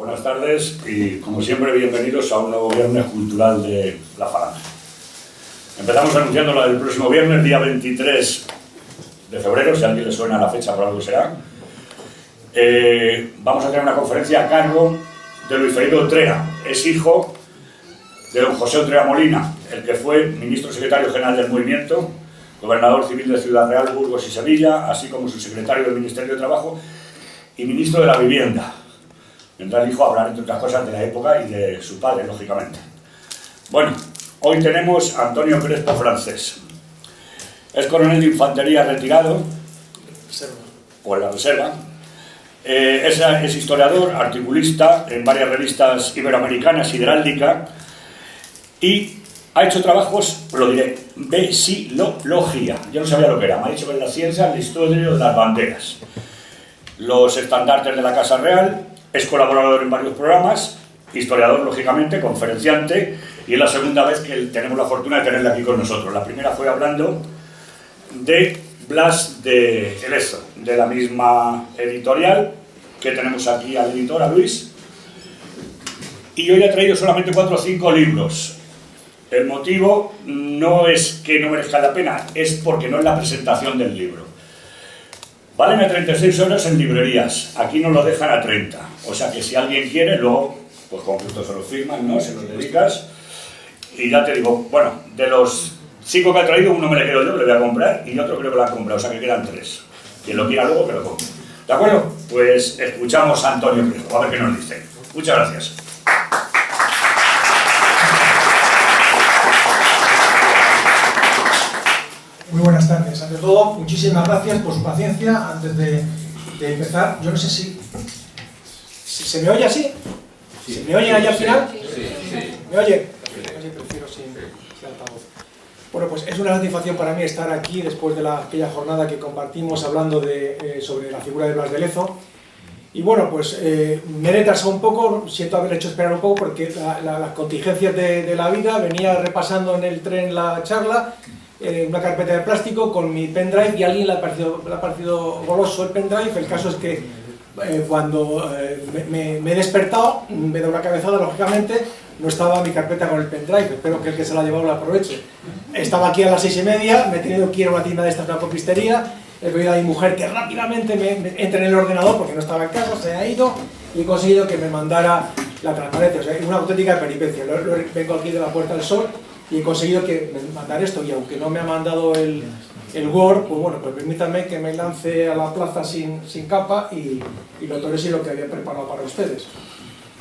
Buenas tardes y, como siempre, bienvenidos a un nuevo Viernes Cultural de La Falange. Empezamos anunciando la del próximo viernes, día 23 de febrero, si a alguien le suena la fecha, por algo será. Vamos a tener una conferencia a cargo de Luis Felipe Utrera. Es hijo de don José Utrera Molina, el que fue ministro secretario general del Movimiento, gobernador civil de Ciudad Real, Burgos y Sevilla, así como su secretario del Ministerio de Trabajo y ministro de la Vivienda. Vendrá el hijo a hablar, entre otras cosas, de la época y de su padre, lógicamente. Bueno, hoy tenemos a Antonio Crespo Francés. Es coronel de infantería retirado, por la reserva. Es historiador, articulista en varias revistas iberoamericanas y de heráldica, y ha hecho trabajos, lo diré, vesilología. Yo no sabía lo que era, me ha dicho que es la ciencia del estudio de las banderas, los estandartes de la Casa Real. Es colaborador en varios programas, historiador, lógicamente, conferenciante, y es la segunda vez que tenemos la fortuna de tenerle aquí con nosotros. La primera fue hablando de Blas de Lezo, de la misma editorial, que tenemos aquí al editor, a Luis, y hoy ha traído solamente 4 o 5 libros. El motivo no es que no merezca la pena, es porque no es la presentación del libro. Valen a 36 euros en librerías, aquí nos lo dejan a 30, o sea que si alguien quiere, luego, pues con gusto se lo firman, ¿no? Se los dedicas, y ya te digo, bueno, de los 5 que ha traído, uno me le quedo yo, le voy a comprar, y otro creo que lo ha comprado, o sea que quedan 3. Quien lo quiera luego, que lo compre. ¿De acuerdo? Pues escuchamos a Antonio Crespo, a ver qué nos dice. Muchas gracias. Muy buenas tardes. Ante todo, muchísimas gracias por su paciencia. Antes de empezar, yo no sé si se me oye así. Sí. ¿Se me oye ahí al final? Sí. ¿Me oye? Casi prefiero sin altavoz. Bueno, pues es una satisfacción para mí estar aquí después de aquella jornada que compartimos hablando sobre la figura de Blas de Lezo. Y bueno, pues me he retrasado un poco, siento haber hecho esperar un poco porque las contingencias de la vida, venía repasando en el tren la charla, una carpeta de plástico con mi pendrive, y a alguien le ha parecido goloso el pendrive. El caso es que cuando me he despertado, me he dado una cabezada, lógicamente, no estaba mi carpeta con el pendrive. Espero que el que se la ha llevado la aproveche. Estaba aquí a las 6:30, me he tenido que ir a una tienda de estas, una copistería. He pedido a mi mujer que rápidamente me entre en el ordenador porque no estaba en casa, se ha ido, y he conseguido que me mandara la transparencia. O sea, es una auténtica peripecia. Vengo aquí de la Puerta del Sol y he conseguido que me mandara esto, y aunque no me ha mandado el Word, pues bueno, pues permítanme que me lance a la plaza sin capa y lo torese lo que había preparado para ustedes.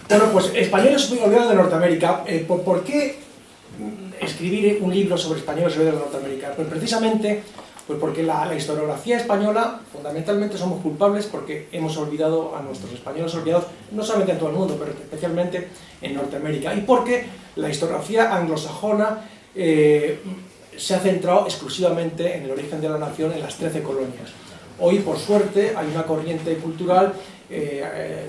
Bueno, pues españoles olvidados de Norteamérica. ¿Por qué escribir un libro sobre españoles olvidados de Norteamérica? Pues precisamente porque la historiografía española, fundamentalmente, somos culpables porque hemos olvidado a nuestros españoles olvidados, no solamente en todo el mundo, pero especialmente en Norteamérica. Y porque la historiografía anglosajona se ha centrado exclusivamente en el origen de la nación en las 13 colonias. Hoy, por suerte, hay una corriente cultural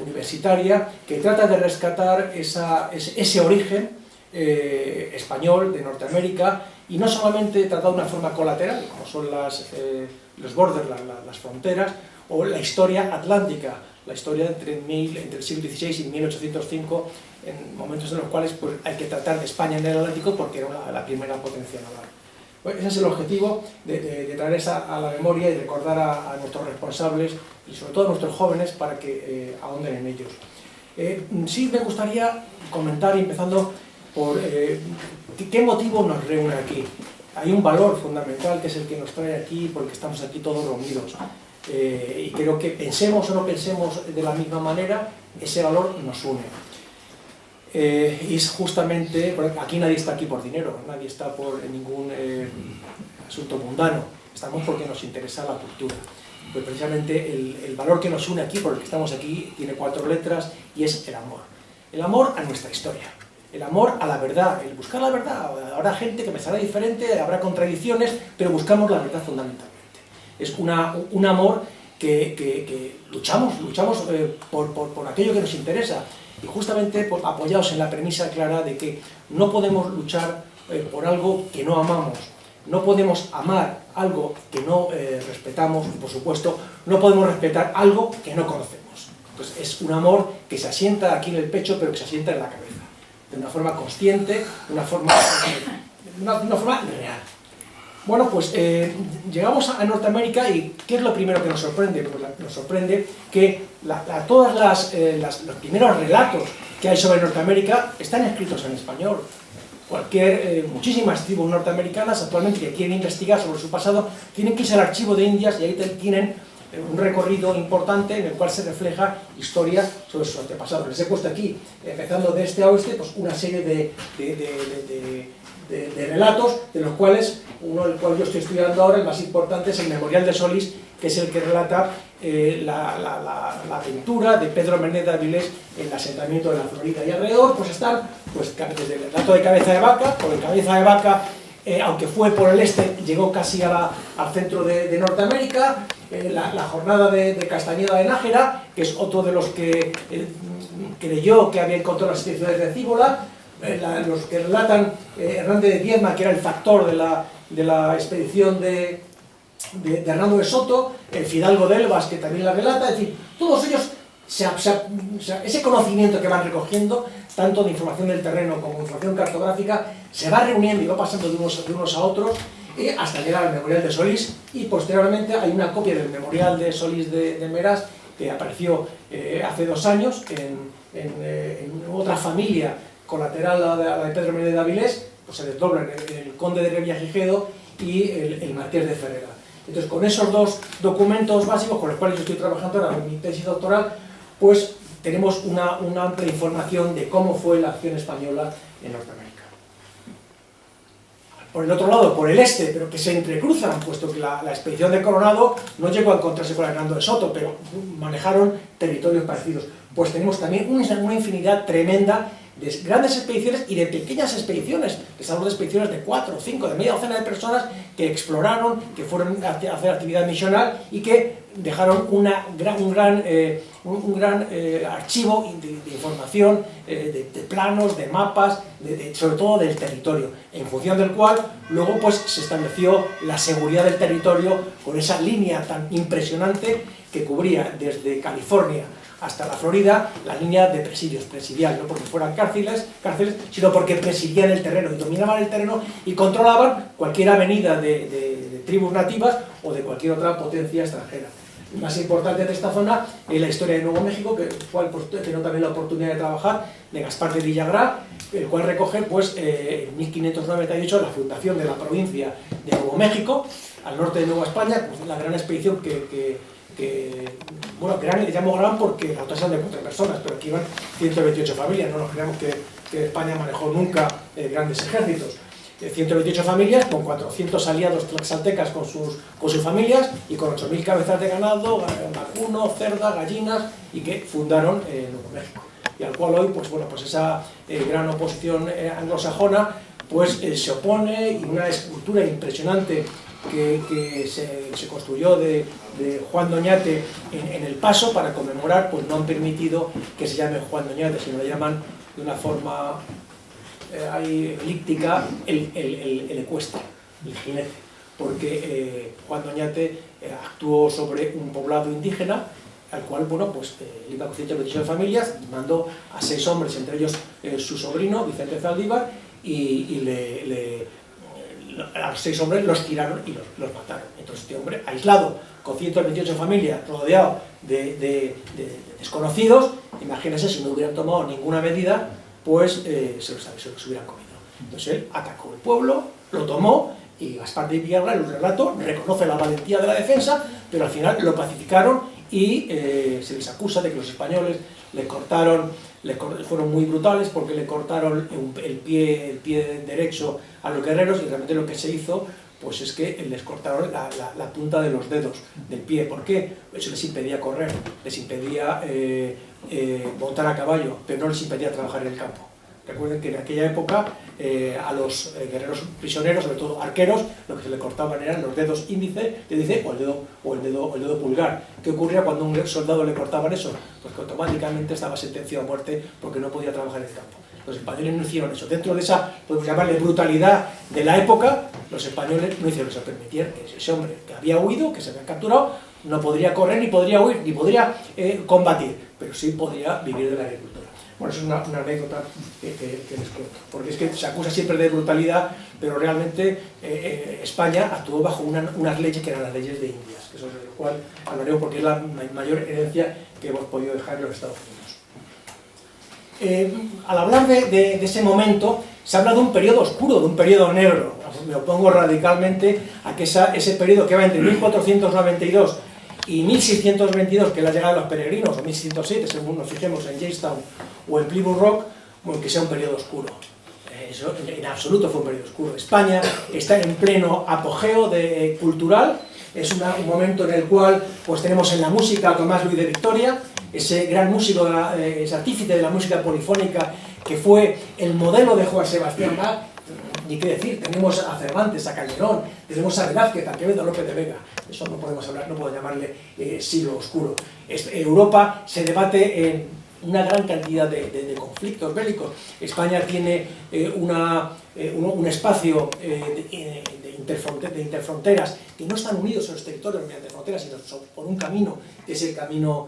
universitaria que trata de rescatar ese origen español de Norteamérica, y no solamente tratado de una forma colateral, como son los borders, las fronteras, o la historia atlántica, la historia entre el siglo XVI y 1805, en momentos en los cuales pues, hay que tratar de España en el Atlántico porque era la primera potencia naval. Pues ese es el objetivo de traer esa a la memoria y recordar a nuestros responsables y sobre todo a nuestros jóvenes para que ahonden en ellos. Sí me gustaría comentar, empezando por qué motivo nos reúne aquí. Hay un valor fundamental que es el que nos trae aquí, porque estamos aquí todos reunidos. Y creo que pensemos o no pensemos de la misma manera, ese valor nos une. Y es justamente, aquí nadie está aquí por dinero, nadie está por ningún asunto mundano, estamos porque nos interesa la cultura. Pues precisamente el valor que nos une aquí, por el que estamos aquí, tiene 4 letras y es el amor. El amor a nuestra historia, el amor a la verdad, el buscar la verdad. Habrá gente que pensará diferente, habrá contradicciones, pero buscamos la verdad fundamentalmente. Es un amor que luchamos por aquello que nos interesa. Y justamente apoyados en la premisa clara de que no podemos luchar por algo que no amamos, no podemos amar algo que no respetamos, y por supuesto no podemos respetar algo que no conocemos. pues es un amor que se asienta aquí en el pecho, pero que se asienta en la cabeza, de una forma consciente, de una forma real. Bueno, pues llegamos a Norteamérica y ¿qué es lo primero que nos sorprende? Pues nos sorprende que todos los primeros relatos que hay sobre Norteamérica están escritos en español. Muchísimas tribus norteamericanas actualmente que quieren investigar sobre su pasado tienen que irse al archivo de Indias y ahí tienen un recorrido importante en el cual se refleja historia sobre sus antepasados. Les he puesto aquí, empezando de este a oeste, pues una serie de relatos, de los cuales uno del cual yo estoy estudiando ahora, el más importante, es el Memorial de Solís, que es el que relata la aventura de Pedro Menéndez de Avilés en el asentamiento de la Florida. Y alrededor pues están desde el relato de Cabeza de Vaca, por el Cabeza de Vaca, aunque fue por el este, llegó casi al centro de Norteamérica, la jornada de Castañeda de Nájera, que es otro de los que creyó que había encontrado las inscripciones de Cíbola, los que relatan Hernández de Diezma, que era el factor de la expedición de Hernando de Soto, el Fidalgo de Elvas, que también la relata, es decir, todos ellos, ese conocimiento que van recogiendo, tanto de información del terreno como información cartográfica, se va reuniendo y va pasando de unos a otros, hasta llegar al Memorial de Solís, y posteriormente hay una copia del Memorial de Solís de Meras, que apareció hace 2 años en otra familia colateral a la de Pedro Menéndez de Avilés, pues se desdoblan el Conde de Revillagigedo y el Marqués de Ferrera. Entonces, con esos 2 documentos básicos con los cuales yo estoy trabajando ahora en mi tesis doctoral, pues tenemos una amplia información de cómo fue la acción española en Norteamérica. Por el otro lado, por el este, pero que se entrecruzan, puesto que la expedición de Coronado no llegó a encontrarse con Hernando de Soto, pero manejaron territorios parecidos. Pues tenemos también una infinidad tremenda de grandes expediciones y de pequeñas expediciones, que son expediciones de 4 o 5, de media docena de personas que exploraron, que fueron a hacer actividad misional y que dejaron un gran archivo de información, de planos, de mapas, sobre todo del territorio, en función del cual luego pues se estableció la seguridad del territorio con esa línea tan impresionante que cubría desde California hasta la Florida, la línea de presidial, no porque fueran cárceles, sino porque presidían el terreno y dominaban el terreno y controlaban cualquier avenida de tribus nativas o de cualquier otra potencia extranjera. Lo más importante de esta zona es la historia de Nuevo México, que cual pues, he tenido también la oportunidad de trabajar, de Gaspar de Villagrán, el cual recoge pues, en 1598 la fundación de la provincia de Nuevo México, al norte de Nueva España, pues, la gran expedición bueno, gran, le llamo gran porque la otra eran de 4 personas, pero aquí iban 128 familias, no nos creamos que España manejó nunca grandes ejércitos. 128 familias con 400 aliados tlaxaltecas con sus familias y con 8.000 cabezas de ganado, vacuno, cerda, gallinas, y que fundaron Nuevo México. Y al cual hoy, pues bueno, pues esa gran oposición anglosajona pues se opone, y una escultura impresionante que se construyó de Juan Doñate en El Paso para conmemorar, pues no han permitido que se llame Juan Doñate, sino lo llaman de una forma elíptica el ecuestre, el jinete, porque Juan Doñate actuó sobre un poblado indígena al cual, bueno, pues iba con 128 familias, mandó a 6 hombres, entre ellos su sobrino, Vicente Zaldívar, y a los 6 hombres los tiraron y los mataron. Entonces este hombre, aislado, con 128 familias, rodeado de desconocidos, imagínense si no hubieran tomado ninguna medida, pues se los hubieran comido. Entonces él atacó el pueblo, lo tomó, y Gaspar de Villagrán, en un relato, reconoce la valentía de la defensa, pero al final lo pacificaron y se les acusa de que los españoles fueron muy brutales porque le cortaron el pie derecho a los guerreros, y realmente lo que se hizo pues es que les cortaron la punta de los dedos del pie. ¿Por qué? Eso les impedía correr, les impedía montar a caballo, pero no les impedía trabajar en el campo. Recuerden que en aquella época a los guerreros prisioneros, sobre todo arqueros, lo que se le cortaban eran los dedos índice o el dedo pulgar. ¿Qué ocurría cuando a un soldado le cortaban eso? Pues que automáticamente estaba sentenciado a muerte porque no podía trabajar en el campo. Los españoles no hicieron eso. Dentro de esa, podemos llamarle brutalidad de la época, los españoles no hicieron eso. Permitieron que ese hombre que había huido, que se había capturado, no podría correr, ni podría huir, ni podría combatir. pero sí podría vivir de la agricultura. Bueno, eso es una anécdota que les cuento, porque es que se acusa siempre de brutalidad, pero realmente España actuó bajo unas leyes que eran las leyes de Indias, que eso es de lo cual hablaré porque es la mayor herencia que hemos podido dejar en los Estados Unidos. Al hablar de ese momento, se habla de un periodo oscuro, de un periodo negro. Me opongo radicalmente a que ese periodo que va entre 1492 y 1622, que es la llegada de los peregrinos, o 1607, según nos fijemos en Jamestown o en Plymouth Rock, bueno, que sea un periodo oscuro. Eso en absoluto fue un periodo oscuro. España está en pleno apogeo cultural, es un momento en el cual pues, tenemos en la música a Tomás Luis de Victoria, ese gran músico, ese artífice de la música polifónica, que fue el modelo de Juan Sebastián Bach. Ni qué decir, tenemos a Cervantes, a Calderón, tenemos a Velázquez, a Quevedo, a López de Vega. Eso no podemos hablar, no puedo llamarle siglo oscuro. Europa se debate en una gran cantidad de conflictos bélicos. España tiene un espacio de interfronteras que no están unidos en los territorios mediante fronteras, sino por un camino, que es el camino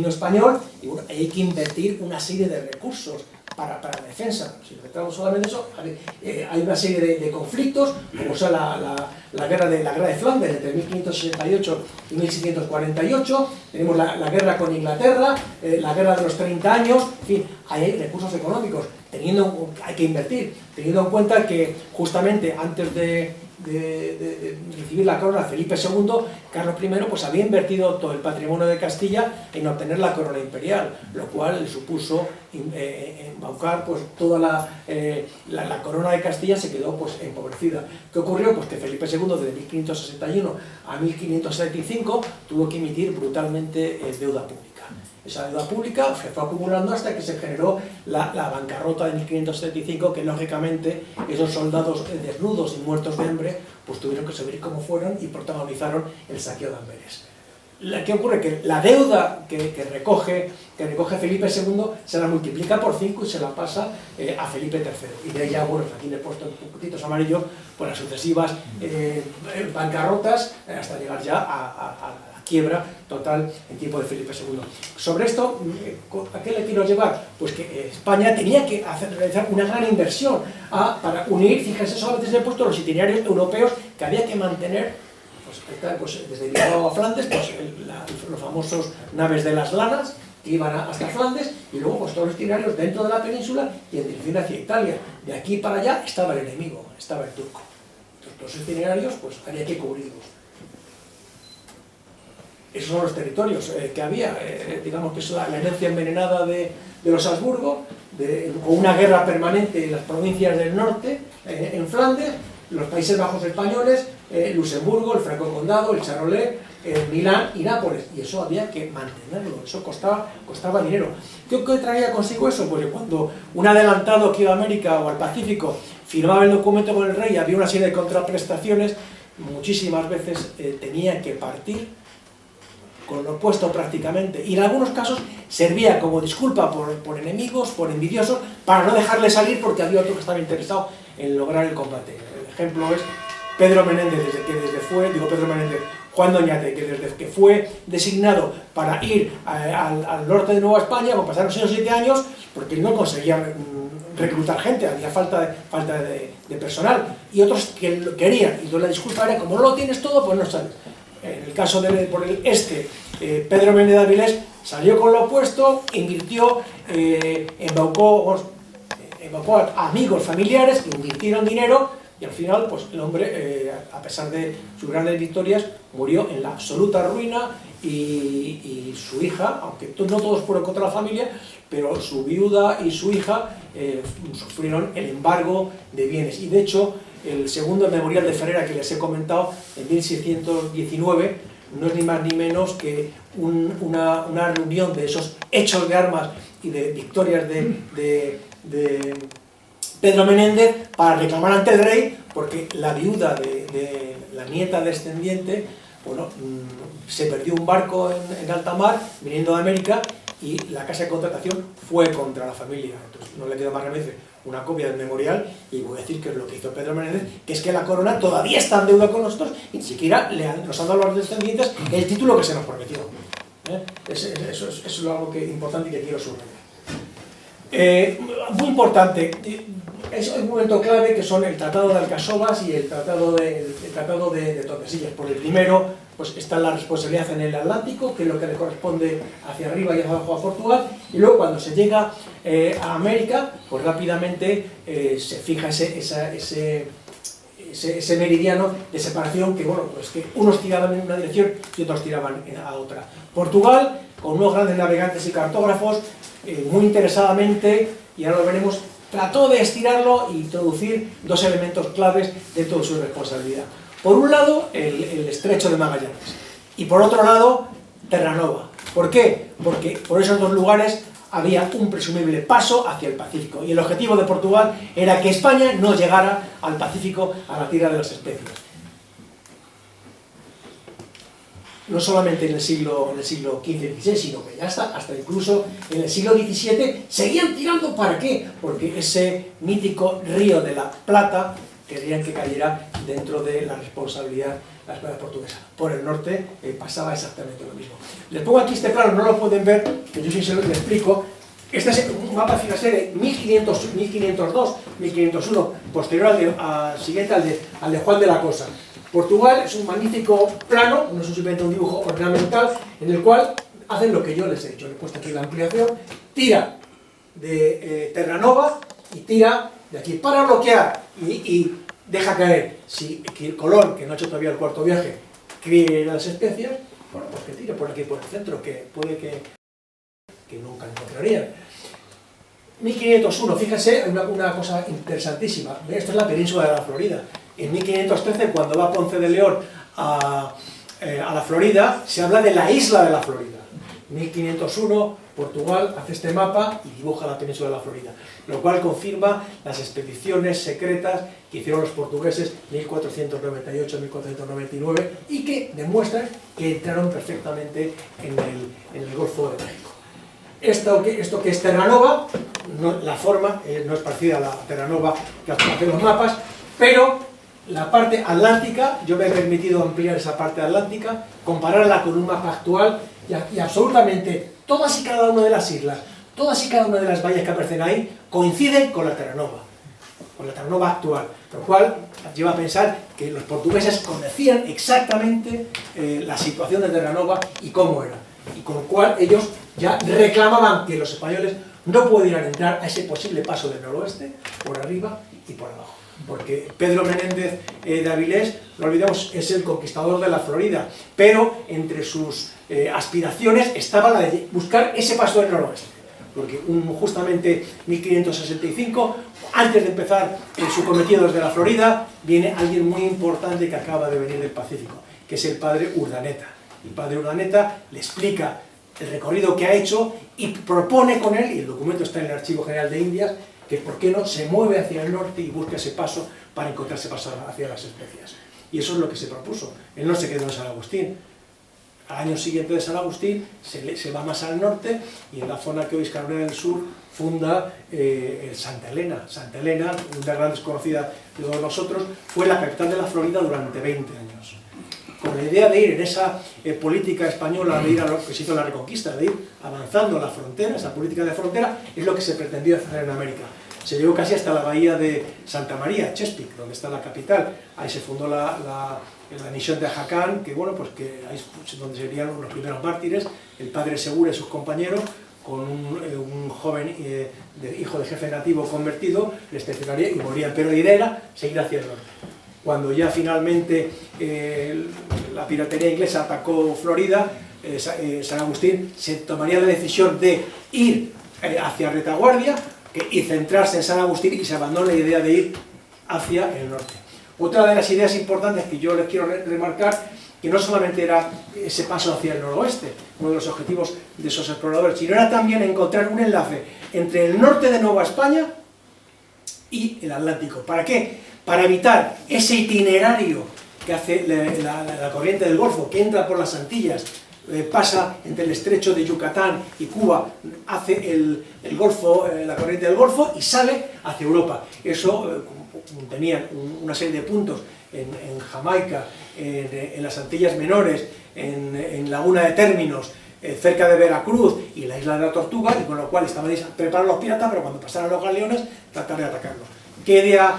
español, y bueno, hay que invertir una serie de recursos para la defensa. Si tratamos solamente eso, hay una serie de conflictos, como sea la guerra de Flandes entre 1568 y 1648, tenemos la guerra con Inglaterra, la guerra de los 30 años, en fin, hay recursos económicos, hay que invertir, teniendo en cuenta que justamente antes de recibir la corona Felipe II, Carlos I pues había invertido todo el patrimonio de Castilla en obtener la corona imperial, lo cual le supuso embaucar pues toda la corona de Castilla se quedó pues empobrecida. ¿Qué ocurrió? Pues que Felipe II desde 1561 a 1575 tuvo que emitir brutalmente deuda pública. Esa deuda pública se fue acumulando hasta que se generó la bancarrota de 1575, que lógicamente esos soldados desnudos y muertos de hambre pues tuvieron que subir como fueron y protagonizaron el saqueo de Amberes. ¿Qué ocurre? Que la deuda que recoge Felipe II se la multiplica por 5 y se la pasa a Felipe III. Y de ahí ya, bueno, aquí le he puesto un poquito amarillo por las sucesivas bancarrotas hasta llegar ya a quiebra total en tiempo de Felipe II. Sobre esto, ¿a qué le quiero llevar? Pues que España tenía que realizar una gran inversión para unir, fíjense, solamente se han puesto los itinerarios europeos que había que mantener, pues desde Bilbao a Flandes, pues los famosos naves de las lanas, que iban hasta Flandes, y luego pues todos los itinerarios dentro de la península y en dirección hacia Italia. De aquí para allá estaba el enemigo, estaba el turco. Entonces, los itinerarios pues había que cubrirlos. Esos son los territorios que había, digamos que es la herencia envenenada de los Habsburgo, con una guerra permanente en las provincias del norte, en Flandes, los Países Bajos españoles, Luxemburgo, el Franco Condado, el Charolais, Milán y Nápoles, y eso había que mantenerlo, eso costaba dinero. ¿Qué traía consigo eso? Pues que cuando un adelantado que iba a América o al Pacífico firmaba el documento con el rey, había una serie de contraprestaciones, muchísimas veces tenía que partir con lo opuesto prácticamente, y en algunos casos servía como disculpa por enemigos, por envidiosos, para no dejarle salir porque había otro que estaba interesado en lograr el combate. El ejemplo es Pedro Menéndez, Juan Doñate, que desde que fue designado para ir al norte de Nueva España, pues pasaron 6 o 7 años, porque él no conseguía reclutar gente, había falta de personal, y otros que lo querían, y entonces la disculpa era, como no lo tienes todo, pues no sales. En el caso por el este, Pedro Menéndez Avilés salió con lo opuesto, invirtió, embaucó a amigos, familiares, que invirtieron dinero, y al final pues el hombre, a pesar de sus grandes victorias, murió en la absoluta ruina, y su hija, aunque no todos fueron contra la familia, pero su viuda y su hija sufrieron el embargo de bienes. Y de hecho, el segundo memorial de Ferrera que les he comentado, en 1619, no es ni más ni menos que una reunión de esos hechos de armas y de victorias de Pedro Menéndez para reclamar ante el rey, porque la viuda de la nieta descendiente, bueno, se perdió un barco en alta mar viniendo de América, y la casa de contratación fue contra la familia. Entonces no le quedó más remedio una copia del memorial, y voy a decir que es lo que hizo Pedro Menéndez, que es que la corona todavía está en deuda con nosotros y ni siquiera nos han dado a los descendientes el título que se nos prometió. Eso es algo importante que quiero subrayar. Muy importante, es un momento clave que son el Tratado de Alcasovas y el Tratado de Tordesillas. Por el primero, pues está la responsabilidad en el Atlántico, que es lo que le corresponde hacia arriba y hacia abajo a Portugal, y luego cuando se llega a América, pues rápidamente se fija ese meridiano de separación que, bueno, pues que unos tiraban en una dirección y otros tiraban a otra. Portugal, con unos grandes navegantes y cartógrafos, muy interesadamente, y ahora lo veremos, trató de estirarlo e introducir dos elementos claves dentro de su responsabilidad. Por un lado, el estrecho de Magallanes, y por otro lado, Terranova. ¿Por qué? Porque por esos dos lugares había un presumible paso hacia el Pacífico, y el objetivo de Portugal era que España no llegara al Pacífico a la tira de las especias. No solamente en el siglo XV y XVI, sino que ya hasta incluso en el siglo XVII seguían tirando. ¿Para qué? Porque ese mítico río de la Plata querían que cayera dentro de la responsabilidad de la España portuguesa. Por el norte pasaba exactamente lo mismo. Les pongo aquí este plano, no lo pueden ver, que yo sí se lo explico. Este es un mapa, fíjate, de 1502, 1501, posterior siguiente al de Juan de la Cosa. Portugal es un magnífico plano, no es simplemente un dibujo ornamental, en el cual hacen lo que yo les he hecho. Le he puesto aquí la ampliación, tira de Terranova y tira de aquí para bloquear y deja caer. Si el Colón, que no ha hecho todavía el cuarto viaje, críe las especias, bueno, pues que tire por aquí, por el centro, que puede que nunca encontrarían. 1501, fíjense, una cosa interesantísima. Esto es la península de la Florida. En 1513, cuando va Ponce de León a la Florida, se habla de la isla de la Florida. 1501, Portugal hace este mapa y dibuja la península de la Florida, lo cual confirma las expediciones secretas que hicieron los portugueses 1498-1499 y que demuestran que entraron perfectamente en el Golfo de México. Esto que es Terranova, la forma no es parecida a la Terranova que hacen los mapas, pero la parte atlántica, yo me he permitido ampliar esa parte atlántica, compararla con un mapa actual y absolutamente todas y cada una de las islas, todas y cada una de las bahías que aparecen ahí coinciden con la Terranova actual, lo cual lleva a pensar que los portugueses conocían exactamente la situación de Terranova y cómo era, y con lo cual ellos ya reclamaban que los españoles no pudieran entrar a ese posible paso del noroeste, por arriba y por abajo. Porque Pedro Menéndez de Avilés, no olvidemos, es el conquistador de la Florida, pero entre sus aspiraciones estaba la de buscar ese paso del noroeste. Porque justamente 1565, antes de empezar su cometido desde la Florida, viene alguien muy importante que acaba de venir del Pacífico, que es el padre Urdaneta. El padre Urdaneta le explica el recorrido que ha hecho y propone con él, y el documento está en el Archivo General de Indias, que por qué no se mueve hacia el norte y busca ese paso para encontrarse paso hacia las especias. Y eso es lo que se propuso. Él no se quedó en San Agustín. Al año siguiente de San Agustín se va más al norte y en la zona que hoy es Carolina del Sur funda Santa Elena. Santa Elena, una gran desconocida de todos nosotros, fue la capital de la Florida durante 20 años. Con la idea de ir en esa política española, de ir a lo que se hizo en la Reconquista, de ir avanzando la frontera, esa política de frontera, es lo que se pretendió hacer en América. Se llegó casi hasta la bahía de Santa María, Chesapeake, donde está la capital. Ahí se fundó la misión de Ajacán, que bueno, pues que ahí es donde serían los primeros mártires, el padre Segura y sus compañeros, con un joven hijo de jefe nativo convertido, les excepcionaría y morían. Pero la idea era seguir hacia el norte. Cuando ya finalmente la piratería inglesa atacó Florida, San Agustín se tomaría la decisión de ir hacia retaguardia y centrarse en San Agustín, y se abandona la idea de ir hacia el norte. Otra de las ideas importantes que yo les quiero remarcar, que no solamente era ese paso hacia el noroeste, uno de los objetivos de esos exploradores, sino era también encontrar un enlace entre el norte de Nueva España y el Atlántico. ¿Para qué? Para evitar ese itinerario que hace la corriente del Golfo, que entra por las Antillas, pasa entre el estrecho de Yucatán y Cuba, hace el Golfo, la corriente del Golfo, y sale hacia Europa. Eso tenían una serie de puntos en Jamaica, en las Antillas Menores, en Laguna de Términos, cerca de Veracruz y la isla de la Tortuga, y con lo cual estaban preparados los piratas, pero cuando pasaran los galeones, tratar de atacarlos. ¿Qué idea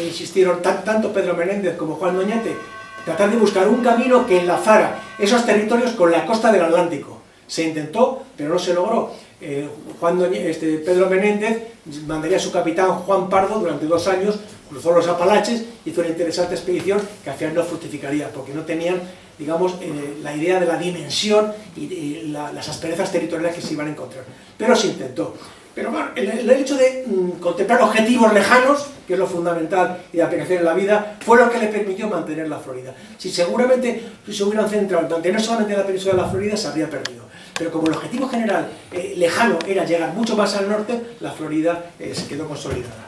insistieron tanto Pedro Menéndez como Juan Doñate? Tratar de buscar un camino que enlazara esos territorios con la costa del Atlántico. Se intentó, pero no se logró. Pedro Menéndez mandaría a su capitán Juan Pardo durante 2 años, cruzó los Apalaches, hizo una interesante expedición que al final no fructificaría, porque no tenían, digamos, la idea de la dimensión y las asperezas territoriales que se iban a encontrar. Pero se intentó. Pero bueno, el hecho de contemplar objetivos lejanos, que es lo fundamental y de aplicación en la vida, fue lo que le permitió mantener la Florida. Si seguramente se hubieran centrado en mantener solamente la península de la Florida, se habría perdido. Pero como el objetivo general lejano era llegar mucho más al norte, la Florida se quedó consolidada.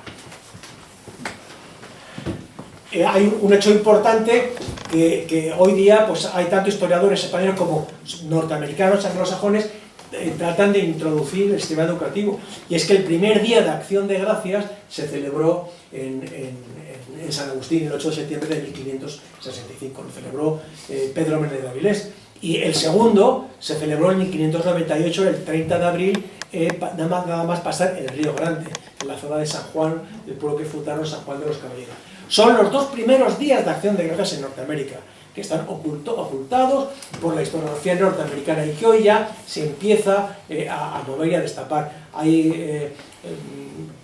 Hay un hecho importante que hoy día pues, hay tanto historiadores españoles como norteamericanos, anglosajones, tratan de introducir el sistema educativo, y es que el primer día de Acción de Gracias se celebró en San Agustín, el 8 de septiembre de 1565, lo celebró Pedro Menéndez de Avilés, y el segundo se celebró en 1598, el 30 de abril, nada más pasar el Río Grande, en la zona de San Juan, el pueblo que fundaron San Juan de los Caballeros. Son los 2 primeros días de Acción de Gracias en Norteamérica, que están ocultados por la historiografía norteamericana y que hoy ya se empieza a mover y a destapar. Hay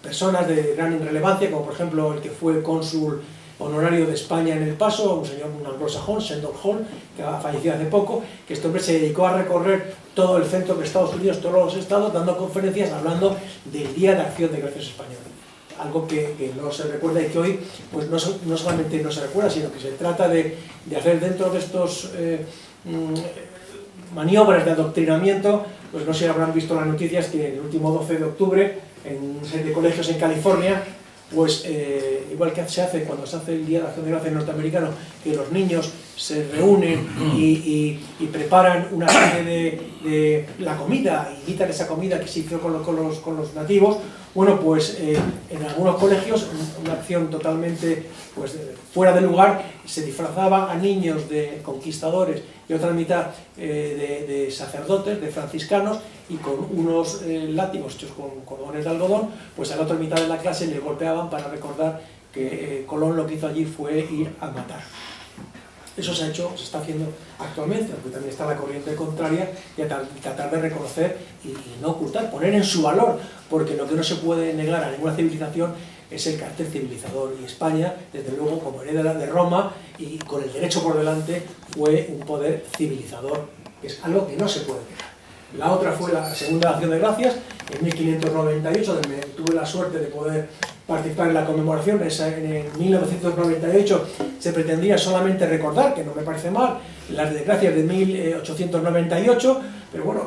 personas de gran relevancia, como por ejemplo el que fue cónsul honorario de España en El Paso, un señor, un anglosajón, Shendon Hall, que ha fallecido hace poco, que este hombre se dedicó a recorrer todo el centro de Estados Unidos, todos los estados, dando conferencias, hablando del Día de Acción de Gracias Española. Algo que no se recuerda y que hoy pues no solamente no se recuerda, sino que se trata de hacer dentro de estos maniobras de adoctrinamiento. Pues no sé si habrán visto las noticias que el último 12 de octubre en una serie de colegios en California, pues igual que se hace cuando se hace el Día de Acción de Gracias norteamericano, que los niños se reúnen y preparan una serie de la comida, imitan esa comida que se hizo con los nativos. Bueno, pues en algunos colegios, una acción totalmente pues, fuera de lugar, se disfrazaba a niños de conquistadores y otra mitad de sacerdotes, de franciscanos, y con unos látigos hechos con cordones de algodón, pues a la otra mitad de la clase les golpeaban para recordar que Colón lo que hizo allí fue ir a matar. Eso se está haciendo actualmente, aunque también está la corriente contraria, y tratar de reconocer y no ocultar, poner en su valor, porque lo que no se puede negar a ninguna civilización es el carácter civilizador, y España, desde luego, como heredera de Roma, y con el derecho por delante, fue un poder civilizador, que es algo que no se puede negar. La otra fue la Segunda Acción de Gracias, en 1598, donde tuve la suerte de poder participar en la conmemoración. En 1998 se pretendía solamente recordar, que no me parece mal, las desgracias de 1898, pero bueno,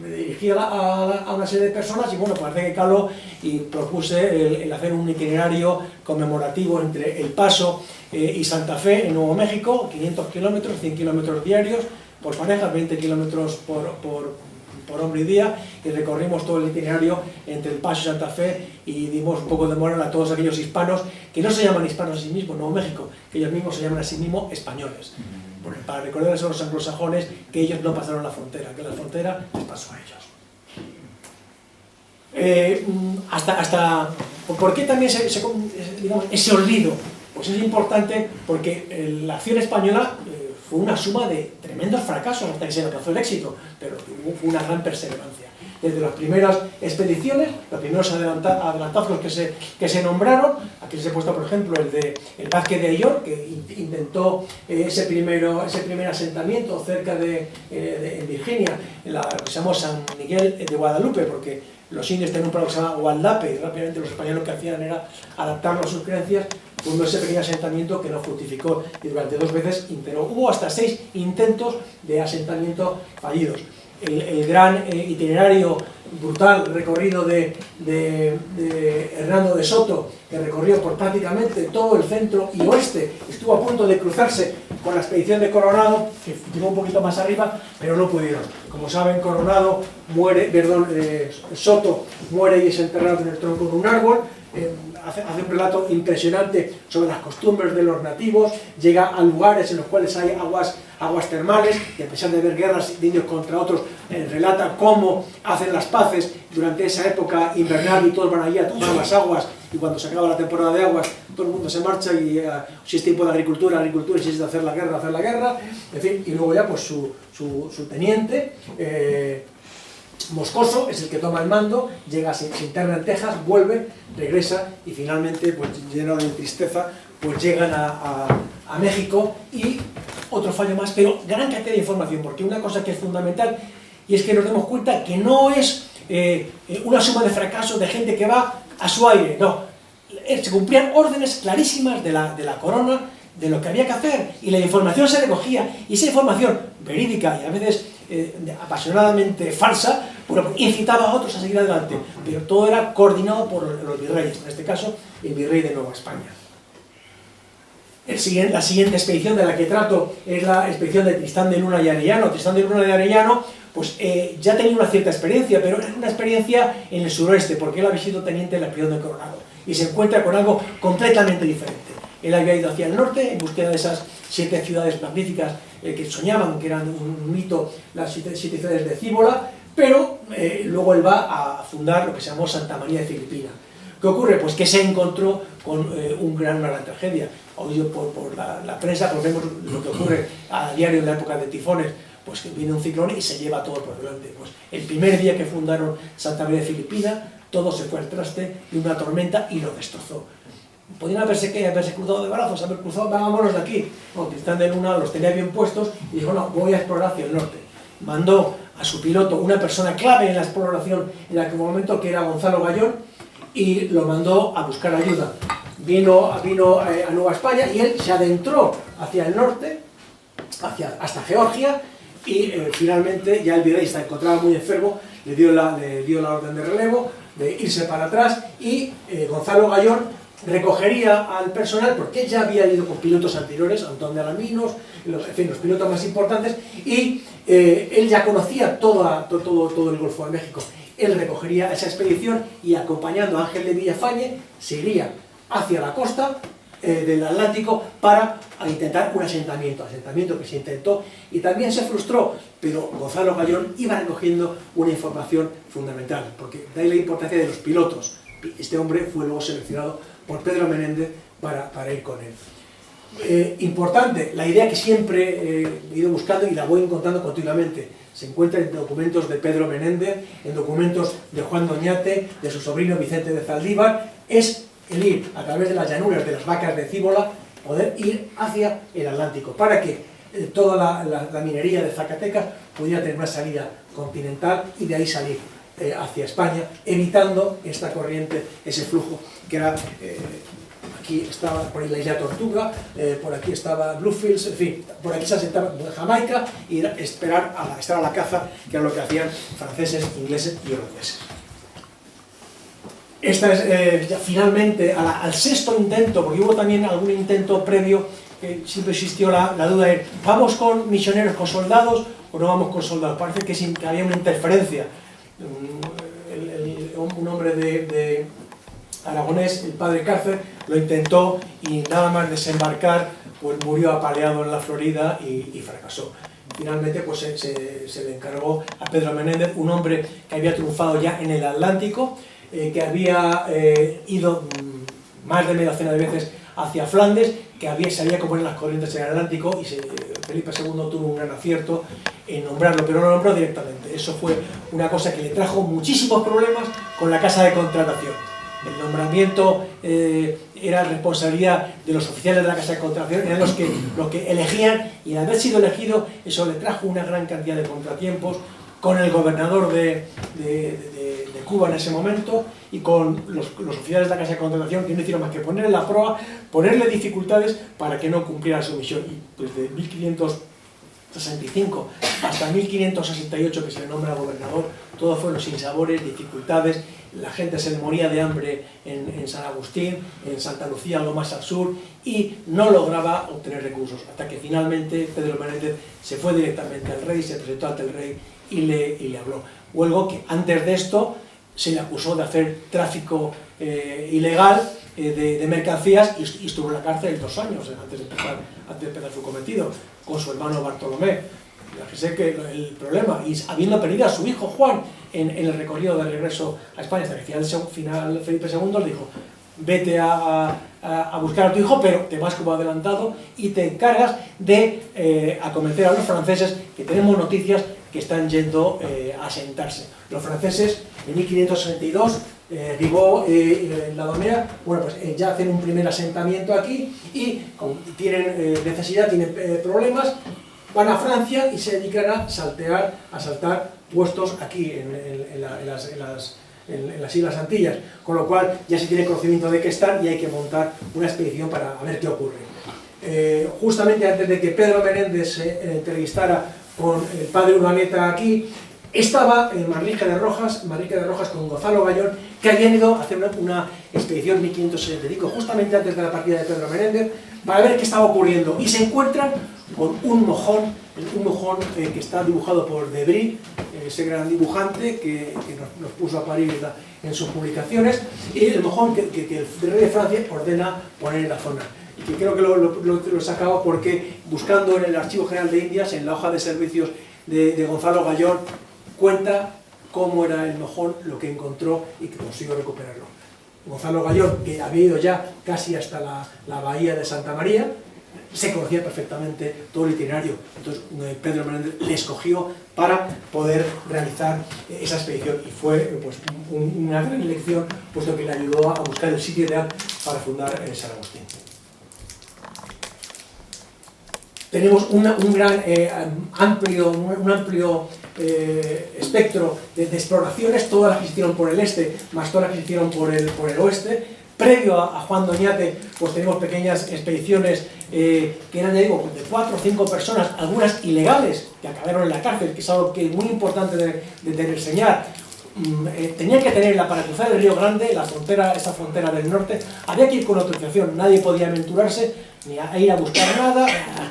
me dirigí a una serie de personas y bueno, parece que caló y propuse el hacer un itinerario conmemorativo entre El Paso y Santa Fe en Nuevo México, 500 kilómetros, 100 kilómetros diarios por parejas, 20 kilómetros por hombre y día, y recorrimos todo el itinerario entre El Paso y Santa Fe y dimos un poco de moral a todos aquellos hispanos que no se llaman hispanos a sí mismos, Nuevo México, que ellos mismos se llaman a sí mismos españoles, porque para recordarles a los anglosajones que ellos no pasaron la frontera, que la frontera les pasó a ellos. ¿Por qué también digamos, ese olvido? Pues es importante porque la acción española fue una suma de tremendos fracasos hasta que se alcanzó el éxito, pero fue una gran perseverancia. Desde las primeras expediciones, los primeros adelantazos que se nombraron, aquí les he puesto por ejemplo el Vázquez de Ayllón, que intentó ese primer asentamiento cerca en Virginia, en lo que se llamó San Miguel de Guadalupe, porque los indios tenían un pueblo que se llama Gualdape, y rápidamente los españoles lo que hacían era adaptarlo a sus creencias, fundó ese pequeño asentamiento que no fructificó y durante 2 veces intentó. Hubo hasta 6 intentos de asentamiento fallidos. El gran itinerario brutal recorrido de Hernando de Soto, que recorrió por prácticamente todo el centro y oeste, estuvo a punto de cruzarse con la expedición de Coronado, que llegó un poquito más arriba, pero no pudieron. Como saben, Soto muere y es enterrado en el tronco de un árbol. hace un relato impresionante sobre las costumbres de los nativos, llega a lugares en los cuales hay aguas termales, y a pesar de haber guerras de indios contra otros, relata cómo hacen las paces durante esa época invernal, y todos van allí a tomar las aguas, y cuando se acaba la temporada de aguas todo el mundo se marcha, y si es tiempo de agricultura, y si es de hacer la guerra, en fin. Y luego ya pues su teniente, Moscoso, es el que toma el mando, llega, se interna en Texas, vuelve, regresa, y finalmente, pues lleno de tristeza, pues llegan a México. Y otro fallo más, pero gran cantidad de información, porque una cosa que es fundamental, y es que nos demos cuenta que no es una suma de fracasos de gente que va a su aire, no, se cumplían órdenes clarísimas de la corona, de lo que había que hacer, y la información se recogía, y esa información verídica y a veces apasionadamente falsa, bueno, incitaba a otros a seguir adelante, pero todo era coordinado por los virreyes, en este caso el virrey de Nueva España. La siguiente expedición de la que trato es la expedición de Tristán de Luna y Arellano. Tristán de Luna y Arellano pues ya tenía una cierta experiencia, pero era una experiencia en el suroeste, porque él había sido teniente de la expedición de Coronado, y se encuentra con algo completamente diferente. Él había ido hacia el norte en búsqueda de esas 7 ciudades magníficas que soñaban, que eran un mito, las 7 ciudades de Cíbola, pero luego él va a fundar lo que se llamó Santa María de Filipina. ¿Qué ocurre? Pues que se encontró con una gran tragedia. Oído por la prensa, pues vemos lo que ocurre a diario en la época de tifones, pues que viene un ciclón y se lleva todo por delante. Pues el primer día que fundaron Santa María de Filipina, todo se fue al traste, y una tormenta, y lo destrozó. Podían haberse cruzado de brazos, haber cruzado, vámonos de aquí. No, Tristán de Luna los tenía bien puestos y dijo, no, voy a explorar hacia el norte. Mandó a su piloto, una persona clave en la exploración en aquel momento, que era Gonzalo Gayón, y lo mandó a buscar ayuda. Vino a Nueva España, y él se adentró hacia el norte, hasta Georgia, y finalmente ya el virrey se encontraba muy enfermo, le dio la orden de relevo, de irse para atrás, y Gonzalo Gayón recogería al personal, porque él ya había ido con pilotos anteriores, Antón de Alaminos, en fin, los pilotos más importantes, y él ya conocía todo el Golfo de México. Él recogería esa expedición, y acompañando a Ángel de Villafañe se iría hacia la costa del Atlántico para intentar un asentamiento que se intentó y también se frustró, pero Gonzalo Gayón iba recogiendo una información fundamental, porque de ahí la importancia de los pilotos. Este hombre fue luego seleccionado por Pedro Menéndez para ir con él. Importante, la idea que siempre he ido buscando y la voy encontrando continuamente, se encuentra en documentos de Pedro Menéndez, en documentos de Juan Doñate, de su sobrino Vicente de Zaldívar, es el ir a través de las llanuras de las vacas de Cíbola, poder ir hacia el Atlántico, para que toda la minería de Zacatecas pudiera tener una salida continental y de ahí salir hacia España, evitando esta corriente, ese flujo que era, aquí estaba por ahí la isla Tortuga, por aquí estaba Bluefields, en fin, por aquí se asentaba Jamaica, y era estar a la caza, que era lo que hacían franceses, ingleses y holandeses. Esta es ya finalmente al sexto intento, porque hubo también algún intento previo, que siempre existió la duda de ¿vamos con misioneros, con soldados, o no vamos con soldados? Parece que había una interferencia. Un hombre de aragonés, el padre Cárcer, lo intentó, y nada más desembarcar pues murió apaleado en la Florida y fracasó. Finalmente pues se le encargó a Pedro Menéndez, un hombre que había triunfado ya en el Atlántico, que había ido más de media docena de veces hacia Flandes, que sabía cómo eran las corrientes en el Atlántico, y Felipe II tuvo un gran acierto en nombrarlo, pero no lo nombró directamente. Eso fue una cosa que le trajo muchísimos problemas con la casa de contratación. El nombramiento era responsabilidad de los oficiales de la casa de contratación, eran los que elegían, y al haber sido elegido, eso le trajo una gran cantidad de contratiempos con el gobernador de Cuba en ese momento, y con los oficiales de la casa de contratación, que no hicieron más que ponerle la prueba, ponerle dificultades para que no cumpliera su misión. Y desde 1565 hasta 1568, que se le nombra gobernador, todo fueron sinsabores, dificultades. La gente se le moría de hambre en San Agustín, en Santa Lucía, algo más al sur, y no lograba obtener recursos, hasta que finalmente Pedro Menéndez se fue directamente al rey, se presentó ante el rey y le habló. Huelgo que antes de esto se le acusó de hacer tráfico ilegal de mercancías y estuvo en la cárcel 2 años antes de empezar su cometido, con su hermano Bartolomé. Fíjese que el problema, y habiendo perdido a su hijo Juan en el recorrido de regreso a España, hasta que al final Felipe II le dijo: vete a buscar a tu hijo, pero te vas como adelantado y te encargas de acometer a los franceses, que tenemos noticias que están yendo a asentarse. Los franceses, en 1562, Rigaud y Laudonnière, bueno, pues ya hacen un primer asentamiento aquí y como tienen necesidad, tienen problemas, van a Francia y se dedican a asaltar puestos aquí en las Islas Antillas, con lo cual ya se tiene conocimiento de que están y hay que montar una expedición para ver qué ocurre. Justamente antes de que Pedro Menéndez se entrevistara con el padre Urdaneta aquí, estaba en Manrique de Rojas con Gonzalo Gallón, que habían ido a hacer una expedición en 1565, justamente antes de la partida de Pedro Menéndez, para ver qué estaba ocurriendo, y se encuentran con un mojón que está dibujado por Debris, ese gran dibujante que nos puso a parir en sus publicaciones, y el mojón que el rey de Francia ordena poner en la zona. Y que creo que lo sacaba porque, buscando en el Archivo General de Indias, en la hoja de servicios de Gonzalo Gallón, cuenta cómo era el mojón, lo que encontró y que consiguió recuperarlo. Gonzalo Gallón, que había ido ya casi hasta la bahía de Santa María, se conocía perfectamente todo el itinerario. Entonces Pedro Menéndez le escogió para poder realizar esa expedición, y fue pues, una gran elección, puesto que le ayudó a buscar el sitio ideal para fundar San Agustín. Tenemos un gran amplio espectro de exploraciones, todas las que se hicieron por el este, más todas las que se hicieron por el oeste. Previo a Juan Doñate, pues tenemos pequeñas expediciones que eran, ya digo, de 4 o 5 personas, algunas ilegales, que acabaron en la cárcel, que es algo que es muy importante de reseñar. Tenían que tenerla para cruzar el Río Grande, esta frontera del norte, había que ir con autorización, nadie podía aventurarse ni a ir a buscar nada,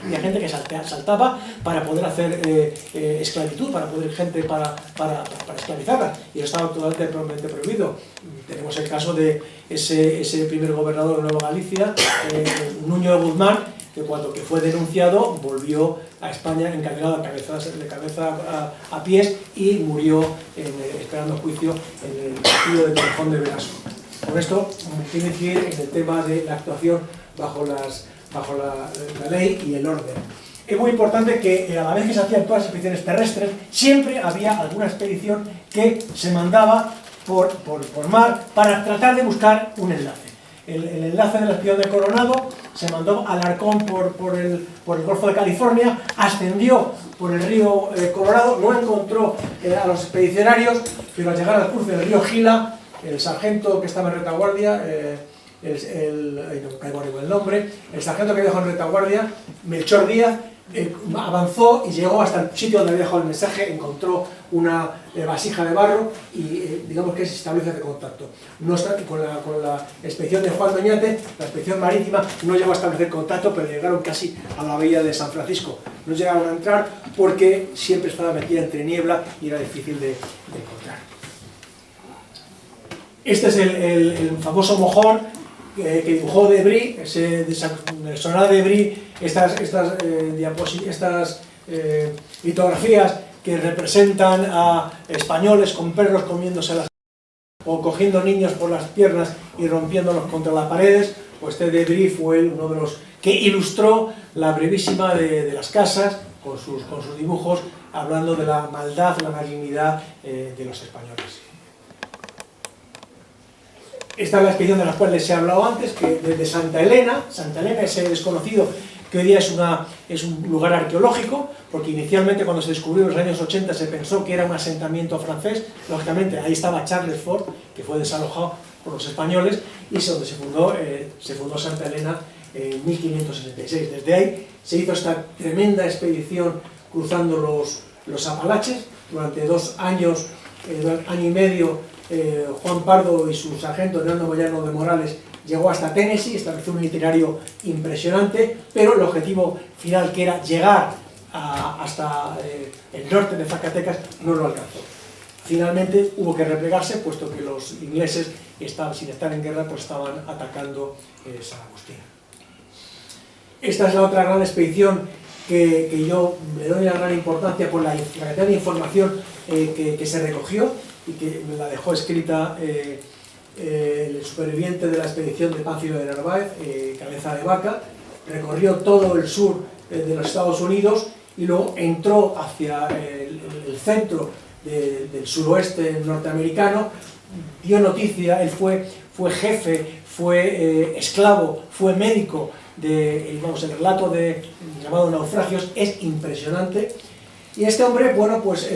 ni a gente que saltaba para poder hacer esclavitud, para poder gente para esclavizarla, y eso estaba totalmente prohibido. Tenemos el caso de ese primer gobernador de Nueva Galicia, Nuño de Guzmán, que cuando fue denunciado volvió a España encadenado de cabeza a pies y murió esperando juicio en el castillo de Torrejón de Velasco. Con esto tiene que ir en el tema de la actuación bajo la ley y el orden. Es muy importante que a la vez que se hacían todas las expediciones terrestres, siempre había alguna expedición que se mandaba por mar para tratar de buscar un enlace. El enlace de la expedición de Coronado se mandó a Alarcón por el Golfo de California, ascendió por el río Colorado, no encontró a los expedicionarios, pero al llegar al cruce del río Gila, el sargento que estaba en retaguardia, el nombre, el sargento que dejó en retaguardia, Melchor Díaz, avanzó y llegó hasta el sitio donde había dejado el mensaje, encontró una vasija de barro y digamos que se establece de contacto. No está, con la expedición de Juan Doñate, la expedición marítima no llegó a establecer contacto, pero llegaron casi a la bahía de San Francisco. No llegaron a entrar porque siempre estaba metida entre niebla y era difícil de encontrar. Este es el famoso mojón que dibujó Debris, el sonar de Debris, estas litografías que representan a españoles con perros comiéndose las o cogiendo niños por las piernas y rompiéndolos contra las paredes. Pues este Debris fue uno de los que ilustró la brevísima de las casas con sus dibujos, hablando de la maldad, la malignidad de los españoles. Esta es la expedición de la cual les he hablado antes, que desde Santa Elena, ese desconocido que hoy día es un lugar arqueológico, porque inicialmente cuando se descubrió en los años 80 se pensó que era un asentamiento francés. Lógicamente ahí estaba Charles Fort, que fue desalojado por los españoles, y es donde se fundó Santa Elena en 1566. Desde ahí se hizo esta tremenda expedición cruzando los Apalaches. Durante 2 años, año y medio, Juan Pardo y su sargento Hernando Moyano de Morales llegó hasta Tennessee, estableció un itinerario impresionante, pero el objetivo final, que era llegar hasta el norte de Zacatecas, no lo alcanzó. Finalmente hubo que replegarse, puesto que los ingleses, sin estar en guerra, pues estaban atacando San Agustín. Esta es la otra gran expedición que yo le doy una gran importancia por la cantidad de información que se recogió y que me la dejó escrita el superviviente de la expedición de Pánfilo de Narváez, Cabeza de Vaca. Recorrió todo el sur de los Estados Unidos y luego entró hacia el centro del suroeste norteamericano, dio noticia, él fue jefe, fue esclavo, fue médico el relato llamado Naufragios es impresionante. Y este hombre, bueno, pues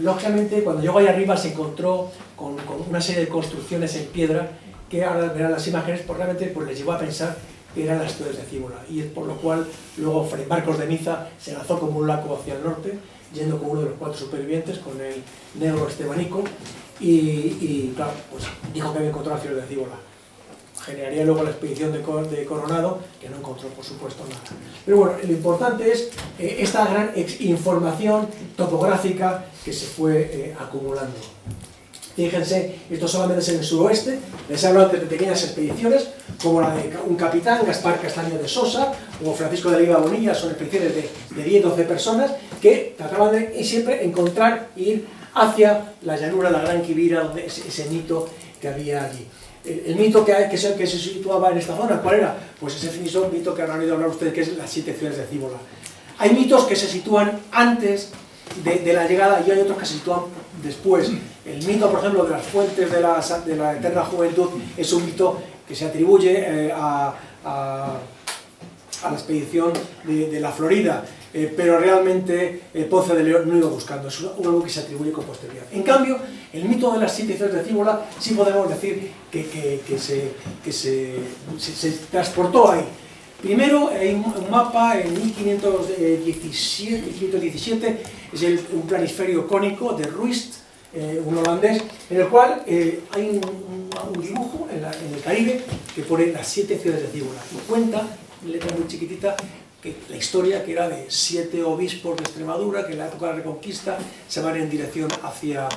lógicamente cuando llegó ahí arriba se encontró con una serie de construcciones en piedra que ahora verán las imágenes, pues realmente pues, les llevó a pensar que eran las Torres de Cíbola, y es por lo cual luego Fray Marcos de Niza se lanzó como un laco hacia el norte, yendo con uno de los 4 supervivientes, con el negro Estebanico, y claro, pues dijo que había encontrado las Torres de Cíbola. Generaría luego la expedición de Coronado, que no encontró, por supuesto, nada. Pero bueno, lo importante es esta gran información topográfica que se fue acumulando. Fíjense, esto solamente es en el suroeste. Les he hablado antes de pequeñas expediciones, como la de un capitán, Gaspar Castaño de Sosa, o Francisco de Oliva Bonilla, son expediciones de 10-12 personas que trataban de siempre encontrar e ir hacia la llanura, la Gran Quivira, donde ese mito que había allí. El mito que se situaba en esta zona, ¿cuál era? Pues ese mito que habrán oído hablar ustedes, que es las 7 ciudades de Cíbola. Hay mitos que se sitúan antes de la llegada y hay otros que se sitúan después. El mito, por ejemplo, de las fuentes de la eterna juventud es un mito que se atribuye a la expedición de la Florida, pero realmente Ponce de León no iba buscando, es algo que se atribuye con posterioridad. En cambio, el mito de las 7 ciudades de Cíbola sí podemos decir que se transportó ahí. Primero, hay un mapa en 1517, es un planisferio cónico de Ruist, un holandés, en el cual hay un dibujo en el Caribe que pone las 7 ciudades de Cíbola y cuenta, en letra muy chiquitita, que la historia que era de 7 obispos de Extremadura que en la época de la Reconquista se van en dirección hacia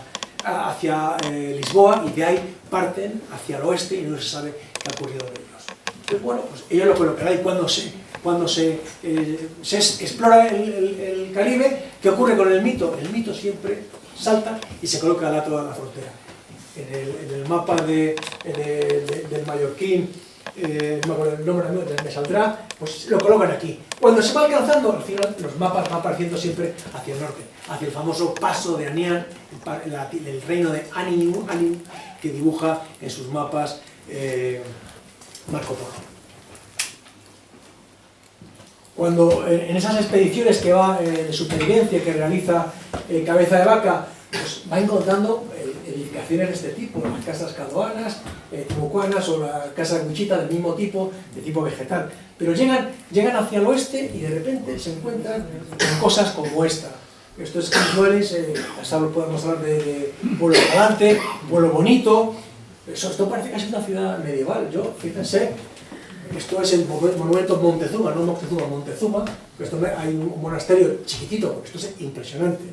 Lisboa, y de ahí parten hacia el oeste y no se sabe qué ha ocurrido de ellos. Entonces, bueno, pues ellos lo colocarán, y cuando se explora el Caribe, ¿qué ocurre con el mito? El mito siempre salta y se coloca al lado de la frontera. En el mapa del mallorquín, no me acuerdo el nombre, me saldrá, pues lo colocan aquí. Cuando se va alcanzando, al final los mapas van apareciendo siempre hacia el norte, hacia el famoso paso de Anián, el reino de Anin, que dibuja en sus mapas Marco Polo. Cuando en esas expediciones que va de supervivencia que realiza Cabeza de Vaca, pues va encontrando edificaciones de este tipo, las casas cadoanas, timucuanas, o la casa guichita del mismo tipo, de tipo vegetal. Pero llegan hacia el oeste y de repente se encuentran con cosas como esta. Esto es Quintuelis, podemos hablar de un pueblo galante, un pueblo bonito. Esto parece casi una ciudad medieval. Fíjense, esto es el monumento Montezuma, no Montezuma. Hay un monasterio chiquitito, porque esto es impresionante,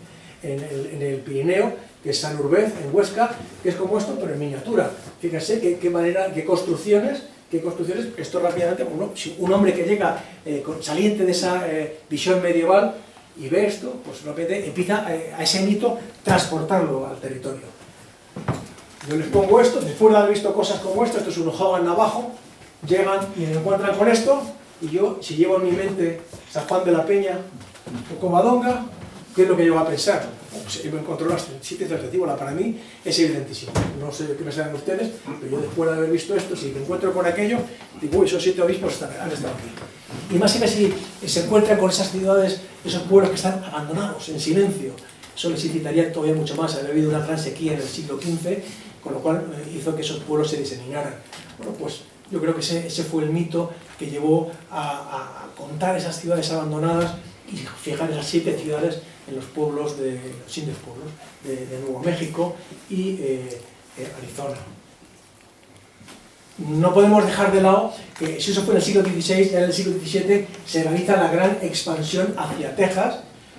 en el Pirineo, que es San Urbez, en Huesca, que es como esto, pero en miniatura. Fíjense qué construcciones, esto rápidamente, un hombre que llega saliente de esa visión medieval y ve esto, pues rápidamente empieza a ese mito transportarlo al territorio. Yo les pongo esto, después de haber visto cosas como esto es un Hogan navajo, llegan y me encuentran con esto, y yo, si llevo en mi mente San Juan de la Peña o Covadonga, ¿qué es lo que yo voy a pensar? Pues yo me encontré las 7 ciudades de Cíbola, para mí es evidentísimo. No sé qué pensarán ustedes, pero yo después de haber visto esto, si me encuentro con aquello, digo, uy, esos 7 obispos han estado aquí. Y más si se encuentran con esas ciudades, esos pueblos que están abandonados, en silencio. Eso les incitaría todavía mucho más. Había habido una gran sequía en el siglo XV, con lo cual hizo que esos pueblos se diseminaran. Bueno, pues yo creo que ese fue el mito que llevó a contar esas ciudades abandonadas y fijar esas 7 ciudades en los pueblos los indios pueblos de Nuevo México y Arizona. No podemos dejar de lado que si eso fue en el siglo XVI, ya en el siglo XVII se realiza la gran expansión hacia Texas,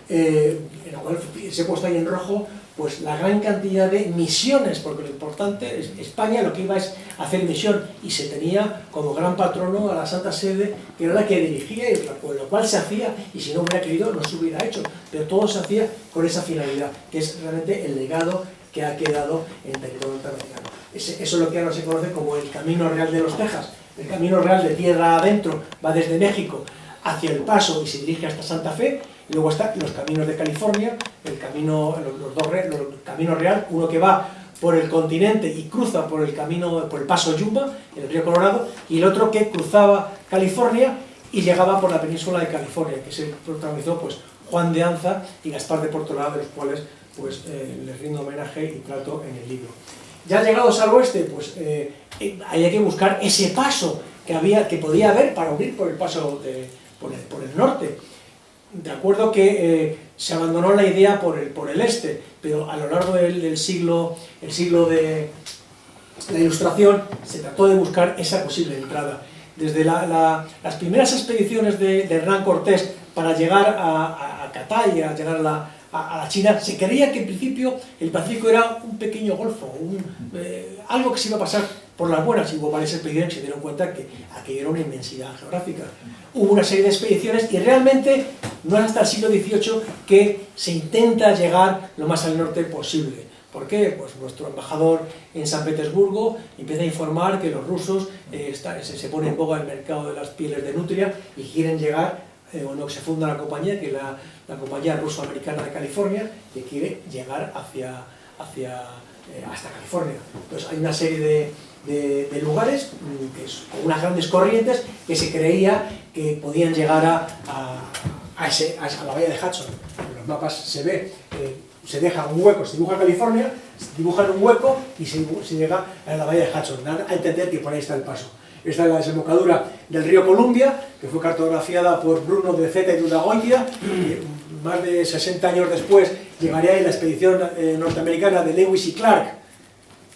en la cual se ha puesto ahí en rojo pues la gran cantidad de misiones, porque lo importante es España lo que iba es hacer misión, y se tenía como gran patrono a la Santa Sede, que era la que dirigía, y con lo cual se hacía, y si no hubiera querido no se hubiera hecho, pero todo se hacía con esa finalidad, que es realmente el legado que ha quedado en territorio norteamericano. Eso es lo que ahora se conoce como el Camino Real de los Texas. El Camino Real de tierra adentro va desde México hacia El Paso y se dirige hasta Santa Fe. Y luego están los caminos de California, los caminos real, uno que va por el continente y cruza por el Paso Yuma, el río Colorado, y el otro que cruzaba California y llegaba por la península de California, que se protagonizó pues Juan de Anza y Gaspar de Portola, de los cuales pues les rindo homenaje y trato en el libro. Ya llegados al oeste, pues hay que buscar ese paso que podía haber para unir por el paso por el norte. De acuerdo que se abandonó la idea por el este, pero a lo largo del siglo de la Ilustración se trató de buscar esa posible entrada. Desde las primeras expediciones de Hernán Cortés para llegar a Catay, a llegar a la China, se creía que en principio el Pacífico era un pequeño golfo, algo que se iba a pasar por las buenas, y hubo varias expediciones que se dieron cuenta que aquello era una inmensidad geográfica. Hubo una serie de expediciones y realmente no es hasta el siglo XVIII que se intenta llegar lo más al norte posible. ¿Por qué? Pues nuestro embajador en San Petersburgo empieza a informar que los rusos se pone en boga el mercado de las pieles de nutria y quieren llegar, que se funda la compañía, que es la compañía ruso-americana de California, que quiere llegar hasta California. Entonces hay una serie de lugares con unas grandes corrientes que se creía que podían llegar a la bahía de Hudson. En los mapas se ve, se deja un hueco, se dibuja California, se dibuja un hueco y se llega a la bahía de Hudson. Dan a entender que por ahí está el paso. Esta es la desembocadura del río Columbia, que fue cartografiada por Bruno de Zeta y de Uragoitia, y más de 60 años después llegaría ahí la expedición norteamericana de Lewis y Clark,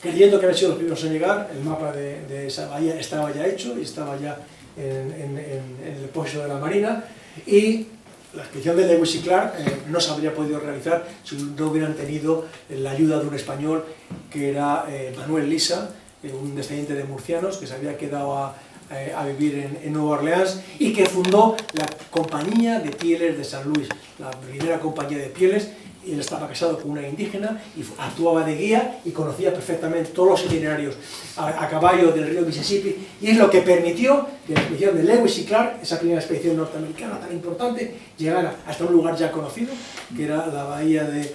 creyendo que habían sido los primeros en llegar. El mapa de esa bahía estaba ya hecho y estaba ya en el depósito de la Marina, y la expedición de Lewis y Clark no se habría podido realizar si no hubieran tenido la ayuda de un español que era Manuel Lisa, un descendiente de murcianos que se había quedado a vivir en Nueva Orleans y que fundó la Compañía de Pieles de San Luis, la primera compañía de pieles. Y él estaba casado con una indígena y actuaba de guía y conocía perfectamente todos los itinerarios a caballo del río Mississippi, y es lo que permitió que la expedición de Lewis y Clark, esa primera expedición norteamericana tan importante, llegara hasta un lugar ya conocido, que era la bahía de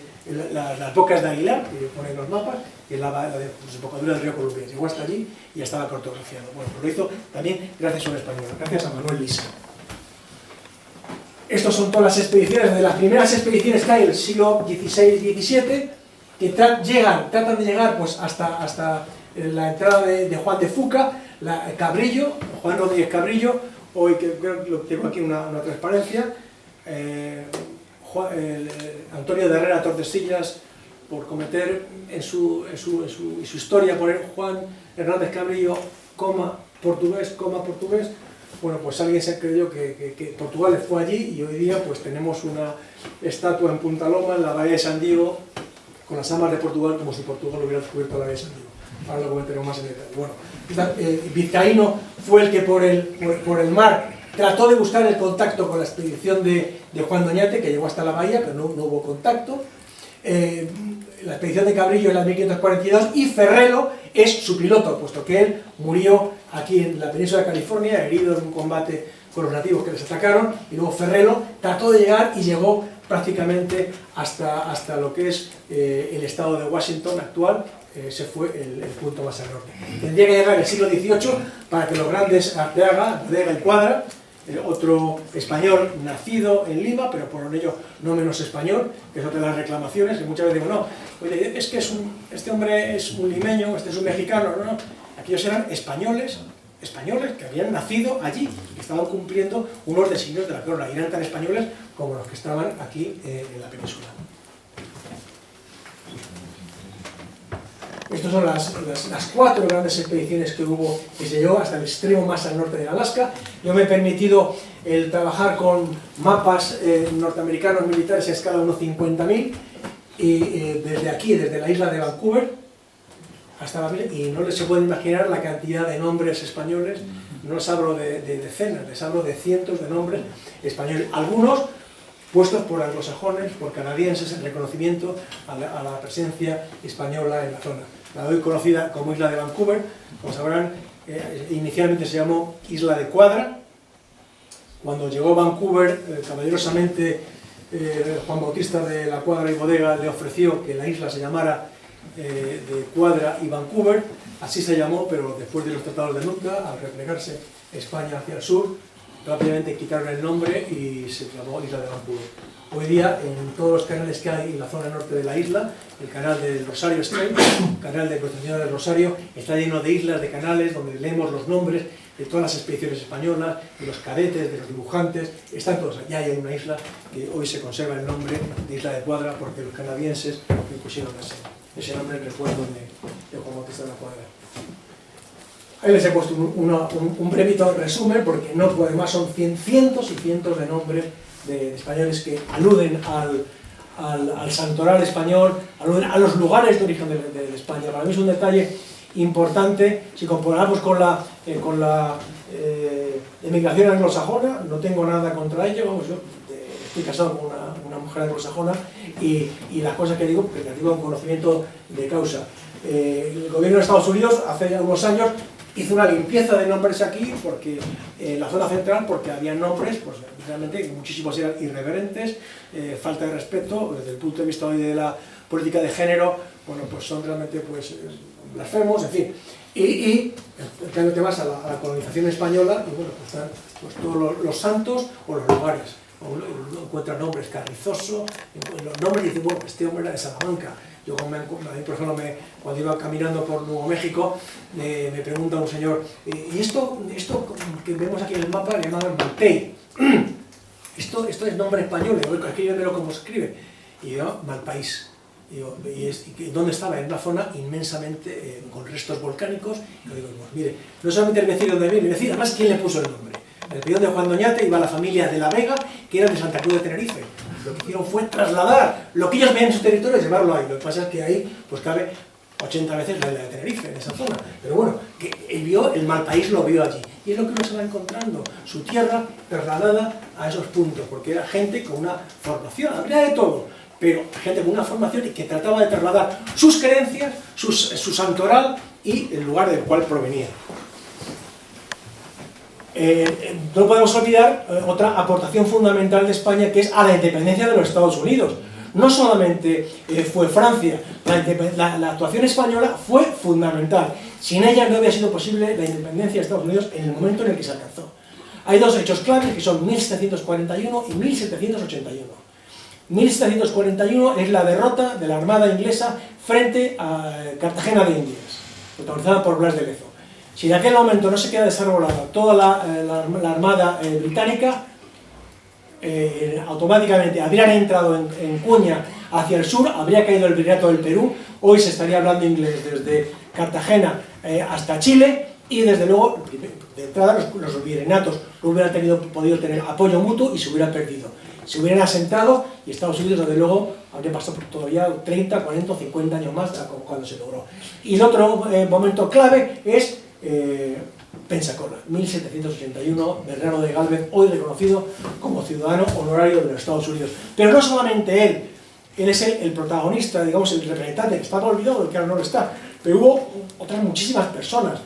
las Bocas de Aguilar, que ponen los mapas, que es la desembocadura del río Columbia. Llegó hasta allí y ya estaba cartografiado. Bueno, pues lo hizo también gracias a un español, gracias a Manuel Lisa. Estas son todas las expediciones, de las primeras expediciones que hay del siglo XVI-XVII, que tratan de llegar pues, hasta la entrada de Juan de Fuca, Cabrillo, Juan Rodríguez Cabrillo, hoy que tengo aquí una transparencia, Antonio de Herrera Tordesillas, por cometer en su historia poner Juan Hernández Cabrillo, portugués. Bueno, pues alguien se creyó que Portugal fue allí, y hoy día pues tenemos una estatua en Punta Loma, en la bahía de San Diego, con las armas de Portugal, como si Portugal hubiera descubierto la bahía de San Diego. Ahora lo comentaremos más en detalle. Bueno, Vizcaíno fue el que por el mar trató de buscar el contacto con la expedición de Juan Doñate, que llegó hasta la bahía, pero no hubo contacto. La expedición de Cabrillo en la 1542, y Ferrelo es su piloto, puesto que él murió aquí en la península de California, herido en un combate con los nativos que les atacaron, y luego Ferrelo trató de llegar y llegó prácticamente hasta lo que es el estado de Washington actual. Ese fue el punto más al norte. Tendría que llegar el siglo XVIII para que los grandes Arteaga, Bodega y Cuadra, otro español nacido en Lima, pero por ello no menos español, que es otra de las reclamaciones, que muchas veces digo, no, oye, es que este hombre es un limeño, este es un mexicano, no. Aquellos eran españoles que habían nacido allí, que estaban cumpliendo unos designios de la corona, y eran tan españoles como los que estaban aquí en la península. Estas son las 4 grandes expediciones que hubo, que se llegó hasta el extremo más al norte de Alaska. Yo me he permitido el trabajar con mapas norteamericanos militares a escala 1:50.000, y desde aquí, desde la isla de Vancouver, y no se pueden imaginar la cantidad de nombres españoles. No les hablo de decenas, les hablo de cientos de nombres españoles, algunos puestos por anglosajones, por canadienses, en reconocimiento a la presencia española en la zona. La hoy conocida como Isla de Vancouver, como sabrán, inicialmente se llamó Isla de Cuadra. Cuando llegó Vancouver, caballerosamente Juan Bautista de la Cuadra y Bodega le ofreció que la isla se llamara de Cuadra y Vancouver. Así se llamó, pero después de los tratados de Nootka, al replegarse España hacia el sur, rápidamente quitaron el nombre y se llamó Isla de Vancouver. Hoy día, en todos los canales que hay en la zona norte de la isla, el canal del Rosario Strait, el canal de Nuestra Señora del Rosario, está lleno de islas, de canales, donde leemos los nombres de todas las expediciones españolas, de los cadetes, de los dibujantes, están todos allá. Hay una isla que hoy se conserva el nombre de Isla de Cuadra, porque los canadienses le pusieron ese nombre en recuerdo de Juan Bautista de la Cuadra. Ahí les he puesto un brevito resumen, porque no puede más, son cientos y cientos de nombres de españoles que aluden al santoral español, aluden a los lugares de origen de España. Para mí es un detalle importante. Si comparamos con la emigración anglosajona, no tengo nada contra ello. Vamos, yo estoy casado con una mujer anglosajona y las cosas que digo, porque tengo un conocimiento de causa. El gobierno de Estados Unidos hace unos años hizo una limpieza de nombres aquí, porque en la zona central, porque había nombres, pues realmente muchísimos eran irreverentes, falta de respeto, desde el punto de vista hoy de la política de género, bueno, pues son realmente pues blasfemos, en fin. Y te vas a la colonización española y bueno, pues están pues, todos los santos o los lugares. Encuentran nombres, Carrizoso, los nombres y dicen, bueno, este hombre era de Salamanca. Yo, por ejemplo, cuando iba caminando por Nuevo México, me pregunta un señor, ¿y esto que vemos aquí en el mapa le llamaban Malpey? ¿Esto es nombre español? Y digo, escríbemelo como se escribe. Y yo, Malpaís. ¿Y dónde estaba? En una zona inmensamente con restos volcánicos. Y yo digo, pues mire, no solamente el decir dónde viene, decir además quién le puso el nombre. En el periodo de Juan Doñate iba la familia de la Vega, que era de Santa Cruz de Tenerife. Lo que hicieron fue trasladar lo que ellos veían en su territorio y llevarlo ahí. Lo que pasa es que ahí pues cabe 80 veces la isla de Tenerife, en esa zona. Pero bueno, que el Malpaís lo vio allí. Y es lo que uno se va encontrando, su tierra trasladada a esos puntos, porque era gente con una formación, habría de todo, pero gente con una formación y que trataba de trasladar sus creencias, su santoral y el lugar del cual provenía. No podemos olvidar otra aportación fundamental de España, que es a la independencia de los Estados Unidos. No solamente fue Francia, la actuación española fue fundamental. Sin ella no había sido posible la independencia de Estados Unidos en el momento en el que se alcanzó. Hay dos hechos claves, que son 1741 y 1781. 1741 es la derrota de la Armada inglesa frente a Cartagena de Indias, protagonizada por Blas de Lezo. Si en aquel momento no se queda desarrollada toda la Armada británica, automáticamente habrían entrado en cuña hacia el sur, habría caído el Virreinato del Perú, hoy se estaría hablando inglés desde Cartagena hasta Chile, y desde luego, de entrada, los virreinatos no hubieran podido tener apoyo mutuo y se hubieran perdido. Se hubieran asentado y Estados Unidos, desde luego, habría pasado por todavía 30, 40 o 50 años más cuando se logró. Y el otro momento clave es Pensacola, 1781, Bernardo de Galvez, hoy reconocido como ciudadano honorario de los Estados Unidos. Pero no solamente él es el protagonista, digamos, el representante, que estaba olvidado, que ahora no lo está, pero hubo otras muchísimas personas,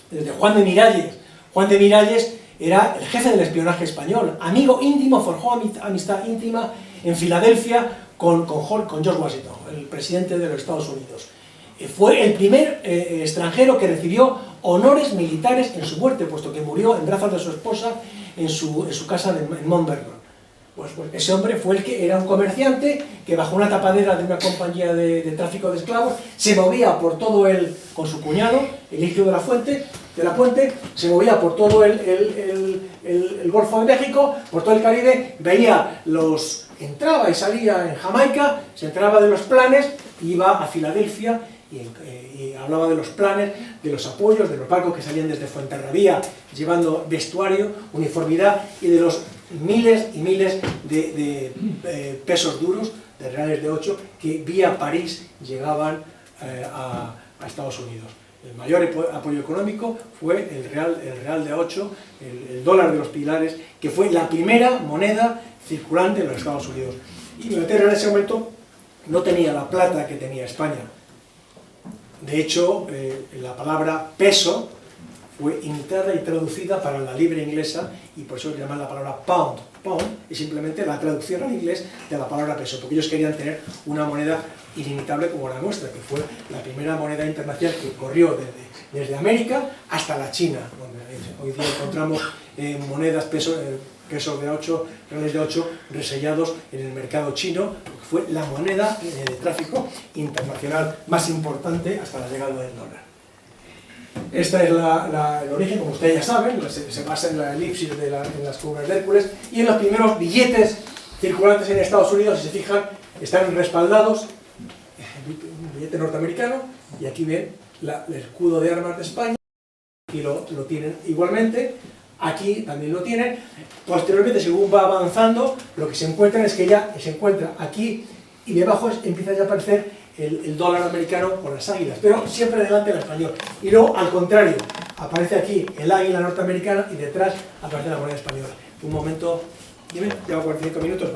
desde Juan de Miralles. Juan de Miralles era el jefe del espionaje español, amigo íntimo, forjó amistad íntima en Filadelfia con George Washington, el presidente de los Estados Unidos. Fue el primer extranjero que recibió honores militares en su muerte, puesto que murió en brazos de su esposa en su casa en Mount Vernon. Pues ese hombre fue el que era un comerciante que bajo una tapadera de una compañía de tráfico de esclavos se movía por todo con su cuñado, Eligio de la Puente, se movía por todo el Golfo de México, por todo el Caribe, entraba y salía en Jamaica, se enteraba de los planes, iba a Filadelfia y hablaba de los planes, de los apoyos, de los barcos que salían desde Fuenterrabía llevando vestuario, uniformidad, y de los miles y miles de pesos duros, de reales de 8, que vía París llegaban a Estados Unidos. El mayor apoyo económico fue el real de 8, el dólar de los pilares, que fue la primera moneda circulante en los Estados Unidos. Y Inglaterra en ese momento no tenía la plata que tenía España. De hecho, la palabra peso fue imitada y traducida para la libra inglesa, y por eso llaman la palabra pound. Pound es simplemente la traducción al inglés de la palabra peso, porque ellos querían tener una moneda inimitable como la nuestra, que fue la primera moneda internacional que corrió desde América hasta la China, donde hoy día encontramos monedas, pesos de 8, reales de 8, resellados en el mercado chino, porque fue la moneda de tráfico internacional más importante hasta la llegada del dólar. Este es el origen, como ustedes ya saben, se basa en la elipsis en las columnas de Hércules, y en los primeros billetes circulantes en Estados Unidos, si se fijan, están respaldados, un billete norteamericano, y aquí ven el escudo de armas de España, aquí lo tienen igualmente, aquí también lo tienen. Posteriormente, según va avanzando, lo que se encuentran es que ya se encuentra aquí, y debajo empieza ya a aparecer el dólar americano con las águilas, pero siempre delante el español. Y luego, al contrario, aparece aquí el águila norteamericana y detrás aparece la moneda española. Un momento, dime, llevo 45 minutos,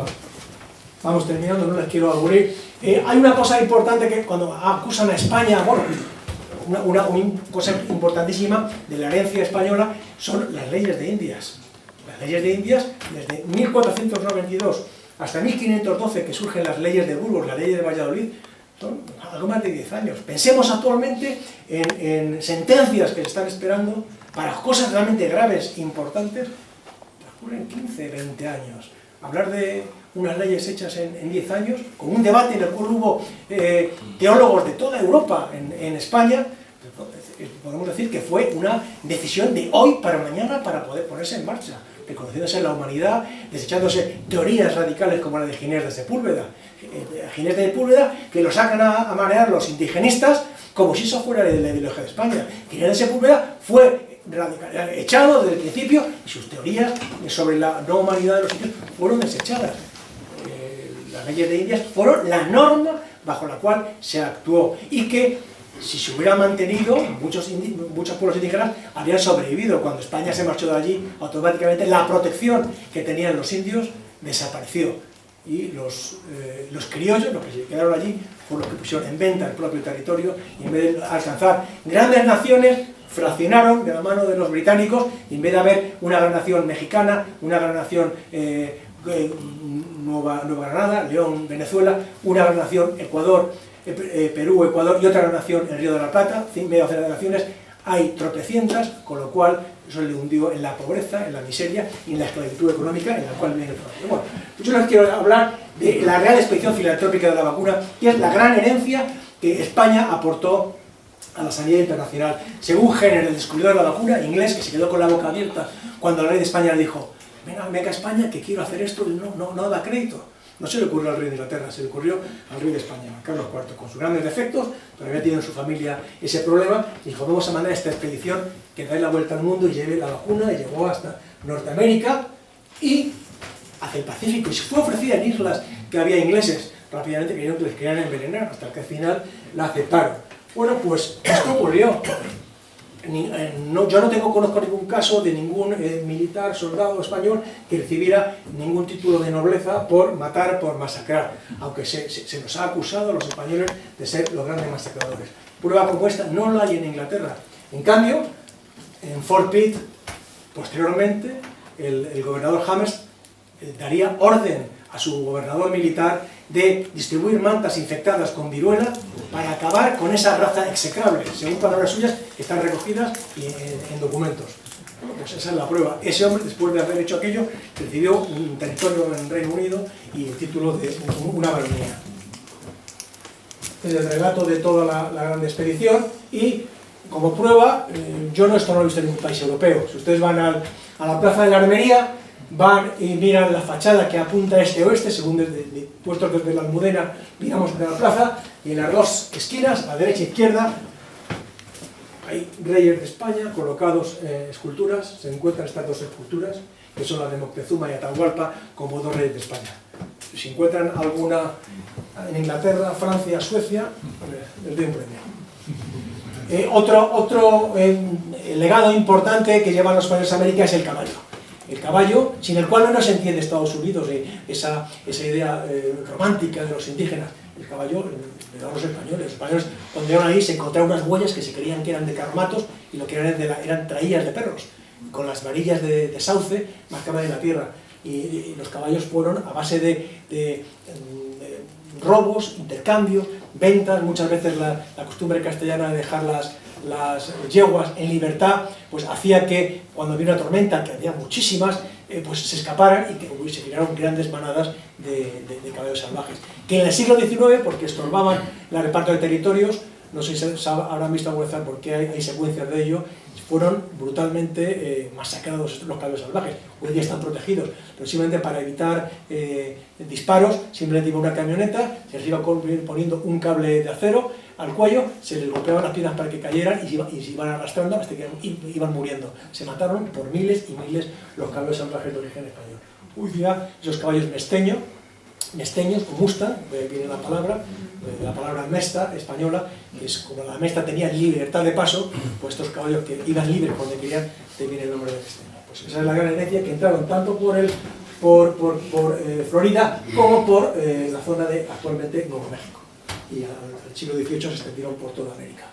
vamos terminando, no les quiero aburrir. Hay una cosa importante que cuando acusan a España, bueno, una cosa importantísima de la herencia española son las leyes de Indias. Las leyes de Indias, desde 1492 hasta 1512, que surgen las leyes de Burgos, la ley de Valladolid, son algo más de 10 años. Pensemos actualmente en sentencias que se están esperando para cosas realmente graves e importantes, transcurren 15, 20 años. Hablar de unas leyes hechas en 10 años, con un debate en el cual hubo teólogos de toda Europa en España, podemos decir que fue una decisión de hoy para mañana para poder ponerse en marcha, reconociéndose la humanidad, desechándose teorías radicales como la de Ginés de Sepúlveda. Ginés de Sepúlveda, que lo sacan a marear los indigenistas como si eso fuera de la ideología de España. Ginés de Sepúlveda fue echado desde el principio y sus teorías sobre la no humanidad de los sitios fueron desechadas. Las leyes de Indias fueron la norma bajo la cual se actuó, y que si se hubiera mantenido, muchos pueblos indígenas habrían sobrevivido. Cuando España se marchó de allí, automáticamente la protección que tenían los indios desapareció, y los criollos, los que se quedaron allí, fueron los que pusieron en venta el propio territorio, y en vez de alcanzar grandes naciones, fraccionaron de la mano de los británicos, y en vez de haber una gran nación mexicana, una gran nación Nueva Granada, León, Venezuela, una gran nación Ecuador, Perú, Ecuador, y otra gran nación el Río de la Plata, media docena de naciones, hay tropecientas, con lo cual eso le hundió en la pobreza, en la miseria y en la esclavitud económica en la cual viene el problema. Bueno, yo les quiero hablar de la Real Expedición Filantrópica de la Vacuna, que es la gran herencia que España aportó a la sanidad internacional. Según Jenner, el descubridor de la vacuna, inglés, que se quedó con la boca abierta cuando el rey de España le dijo: venga a España que quiero hacer esto, y no da crédito. No se le ocurrió al rey de Inglaterra, se le ocurrió al rey de España, Carlos IV, con sus grandes defectos, pero había tenido en su familia ese problema, y dijo: vamos a mandar esta expedición que dé la vuelta al mundo y lleve la vacuna, y llegó hasta Norteamérica y hacia el Pacífico, y se fue ofrecida en islas que había ingleses. Rápidamente creyeron que les querían envenenar, hasta que al final la aceptaron. Bueno, pues esto ocurrió. Yo no conozco ningún caso de ningún militar, soldado español que recibiera ningún título de nobleza por matar, por masacrar, aunque se nos ha acusado a los españoles de ser los grandes masacradores. Prueba como esta no la hay en Inglaterra. En cambio, en Fort Pitt, posteriormente, el gobernador James daría orden a su gobernador militar de distribuir mantas infectadas con viruela para acabar con esa raza execrable, según palabras suyas que están recogidas en documentos. Bueno, pues esa es la prueba. Ese hombre, después de haber hecho aquello, recibió un territorio en Reino Unido y el título de una baronía. Es el relato de toda la gran expedición, y como prueba, esto no lo he visto en ningún país europeo. Si ustedes van a la plaza de la Armería, van y miran la fachada que apunta este-oeste, según puestos desde la Almudena miramos de la plaza, y en las dos esquinas, a derecha e izquierda, hay reyes de España colocados esculturas. Se encuentran estas dos esculturas, que son la de Moctezuma y Atahualpa, como dos reyes de España. Si encuentran alguna en Inglaterra, Francia, Suecia, les doy un premio. Otro legado importante que llevan los españoles a América es el caballo. El caballo, sin el cual no se entiende Estados Unidos, esa idea romántica de los indígenas. El caballo le dan los españoles. Los españoles, cuando llegaron ahí, se encontraron unas huellas que se creían que eran de carromatos y lo que eran traías de perros, con las varillas de sauce marcadas en la tierra. Y los caballos fueron a base de robos, intercambios, ventas. Muchas veces la costumbre castellana de dejar las yeguas en libertad, pues hacía que cuando había una tormenta, que había muchísimas, pues se escaparan y que se crearon grandes manadas de caballos salvajes. Que en el siglo XIX, porque estorbaban el reparto de territorios, no sé si habrán visto alguna vez por qué hay secuencias de ello, fueron brutalmente masacrados los caballos salvajes. Hoy día están protegidos, pero simplemente para evitar disparos, simplemente iba una camioneta, se les iba poniendo un cable de acero al cuello, se les golpeaban las piernas para que cayeran y se iban arrastrando hasta que iban muriendo. Se mataron por miles y miles los caballos salvajes de origen español. Hoy día esos caballos mesteños, o Mustang, viene la palabra mesta española, que es como la mesta tenía libertad de paso, pues estos caballos que iban libres por donde querían, te viene el nombre de mesteño. Pues esa es la gran herencia que entraron tanto por Florida como por la zona de actualmente Nuevo México. Y al siglo XVIII se extendieron por toda América.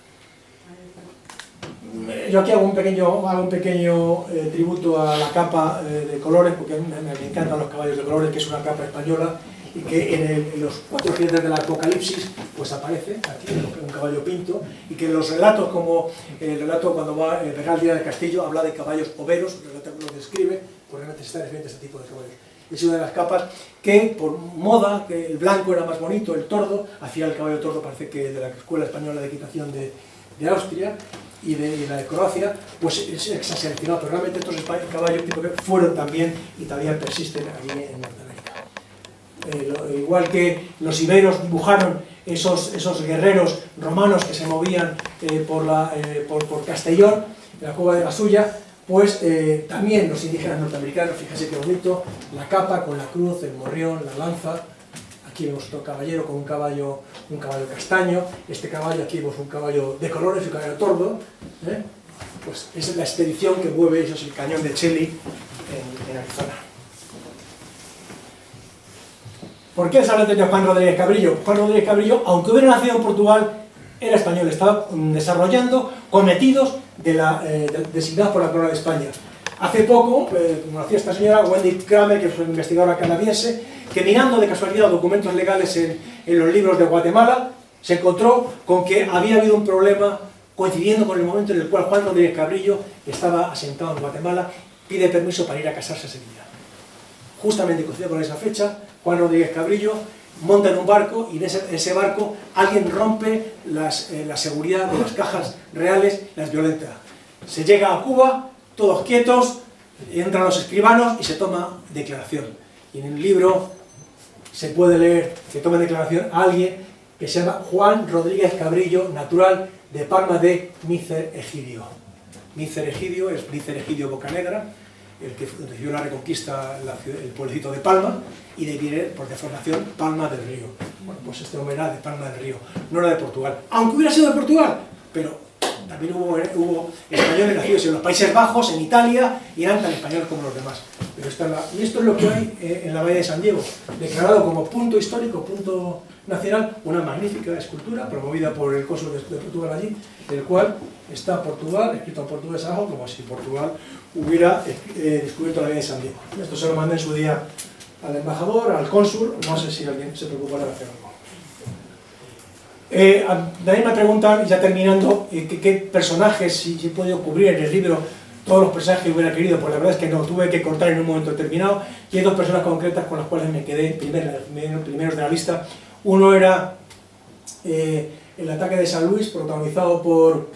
Yo aquí hago un pequeño tributo a la capa de colores, porque me encantan los caballos de colores, que es una capa española, y que en los 4 jinetes del Apocalipsis pues aparece aquí un caballo pinto, y que en los relatos, como el relato cuando va Regal Díaz del Castillo, habla de caballos overos, el relato que lo describe, pues realmente se está refiriendo a este tipo de caballos. Es una de las capas que, por moda, que el blanco era más bonito, el tordo, hacía el caballo tordo, parece que de la Escuela Española de Equitación de Austria y la de Croacia, pues se ha seleccionado, pero realmente estos caballos tipo que fueron también y todavía persisten aquí en Norteamérica. Igual que los iberos dibujaron esos guerreros romanos que se movían por Castellón, en la cueva de la Suya, pues también los indígenas norteamericanos, fíjense qué bonito, la capa con la cruz, el morrión, la lanza. Aquí vemos otro caballero con un caballo castaño. Este caballo, aquí vemos un caballo de colores, un caballo tordo. Pues es la expedición que mueve, eso es el cañón de Chelly en Arizona. ¿Por qué se habla de Juan Rodríguez Cabrillo? Juan Rodríguez Cabrillo, aunque hubiera nacido en Portugal, era español, estaba desarrollando cometidos designados por la Corona de España. Hace poco, como hacía esta señora, Wendy Kramer, que es una investigadora canadiense, que mirando de casualidad documentos legales en los libros de Guatemala, se encontró con que había habido un problema coincidiendo con el momento en el cual Juan Rodríguez Cabrillo estaba asentado en Guatemala, pide permiso para ir a casarse a Sevilla. Justamente coincide con esa fecha, Juan Rodríguez Cabrillo monta en un barco y en ese barco alguien rompe la seguridad de las cajas reales, las violenta. Se llega a Cuba, todos quietos, entran los escribanos y se toma declaración. Y en el libro se puede leer que toma declaración a alguien que se llama Juan Rodríguez Cabrillo, natural de Palma de Mícer Egidio. Mícer Egidio es Mícer Egidio Bocanegra, el que recibió la reconquista, el pueblecito de Palma, y de viene por deformación Palma del Río. Bueno, pues este hombre era de Palma del Río, no era de Portugal. Aunque hubiera sido de Portugal, pero también hubo españoles nacidos en los Países Bajos, en Italia, y eran tan españoles como los demás. Pero y esto es lo que hay en la Bahía de San Diego, declarado como punto histórico, punto nacional, una magnífica escultura promovida por el cónsul de Portugal allí, el cual está Portugal, escrito en portugués abajo, como si Portugal hubiera descubierto la Bahía de San Diego. Esto se lo mandé en su día al embajador, al cónsul, no sé si alguien se preocupará de hacer algo. También me preguntan, ya terminando, qué personajes, si puedo cubrir en el libro todos los personajes que hubiera querido, pues la verdad es que no, tuve que cortar en un momento determinado, y hay dos personas concretas con las cuales me quedé primeros de la lista. Uno era el ataque de San Luis, protagonizado por